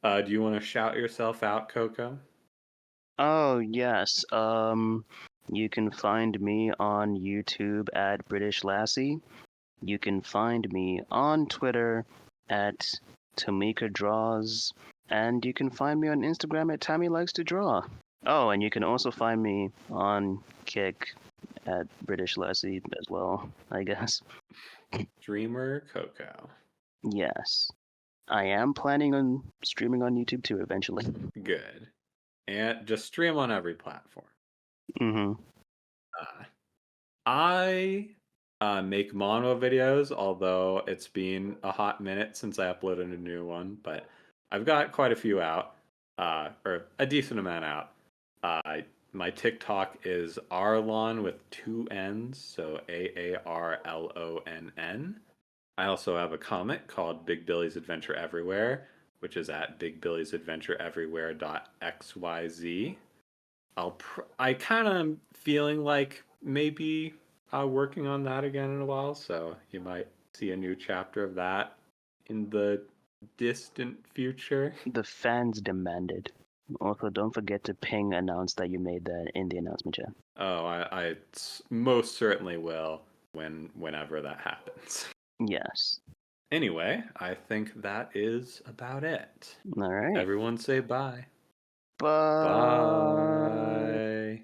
do you want to shout yourself out, Coco? Oh, yes. You can find me on YouTube at British Lassie. You can find me on Twitter at Tamika Draws. And you can find me on Instagram at Tammy Likes to Draw. Oh, and you can also find me on Kick at British Lassie as well, I guess. Dreamer Coco. Yes. I am planning on streaming on YouTube too eventually. Good. And just stream on every platform. Mm-hmm. Uh, I make mono videos, although it's been a hot minute since I uploaded a new one, but I've got quite a few out, or a decent amount out. My TikTok is Aarlon with two N's, so Aarlonn. I also have a comic called Big Billy's Adventure Everywhere, which is at bigbilliesadventureeverywhere.xyz. I kind of am feeling like maybe working on that again in a while, so you might see a new chapter of that in the distant future. The fans demanded. Also, don't forget to announce that you made that in the announcement chat. Oh, I most certainly will whenever that happens. Yes. Anyway, I think that is about it. All right. Everyone say bye. Bye. Bye.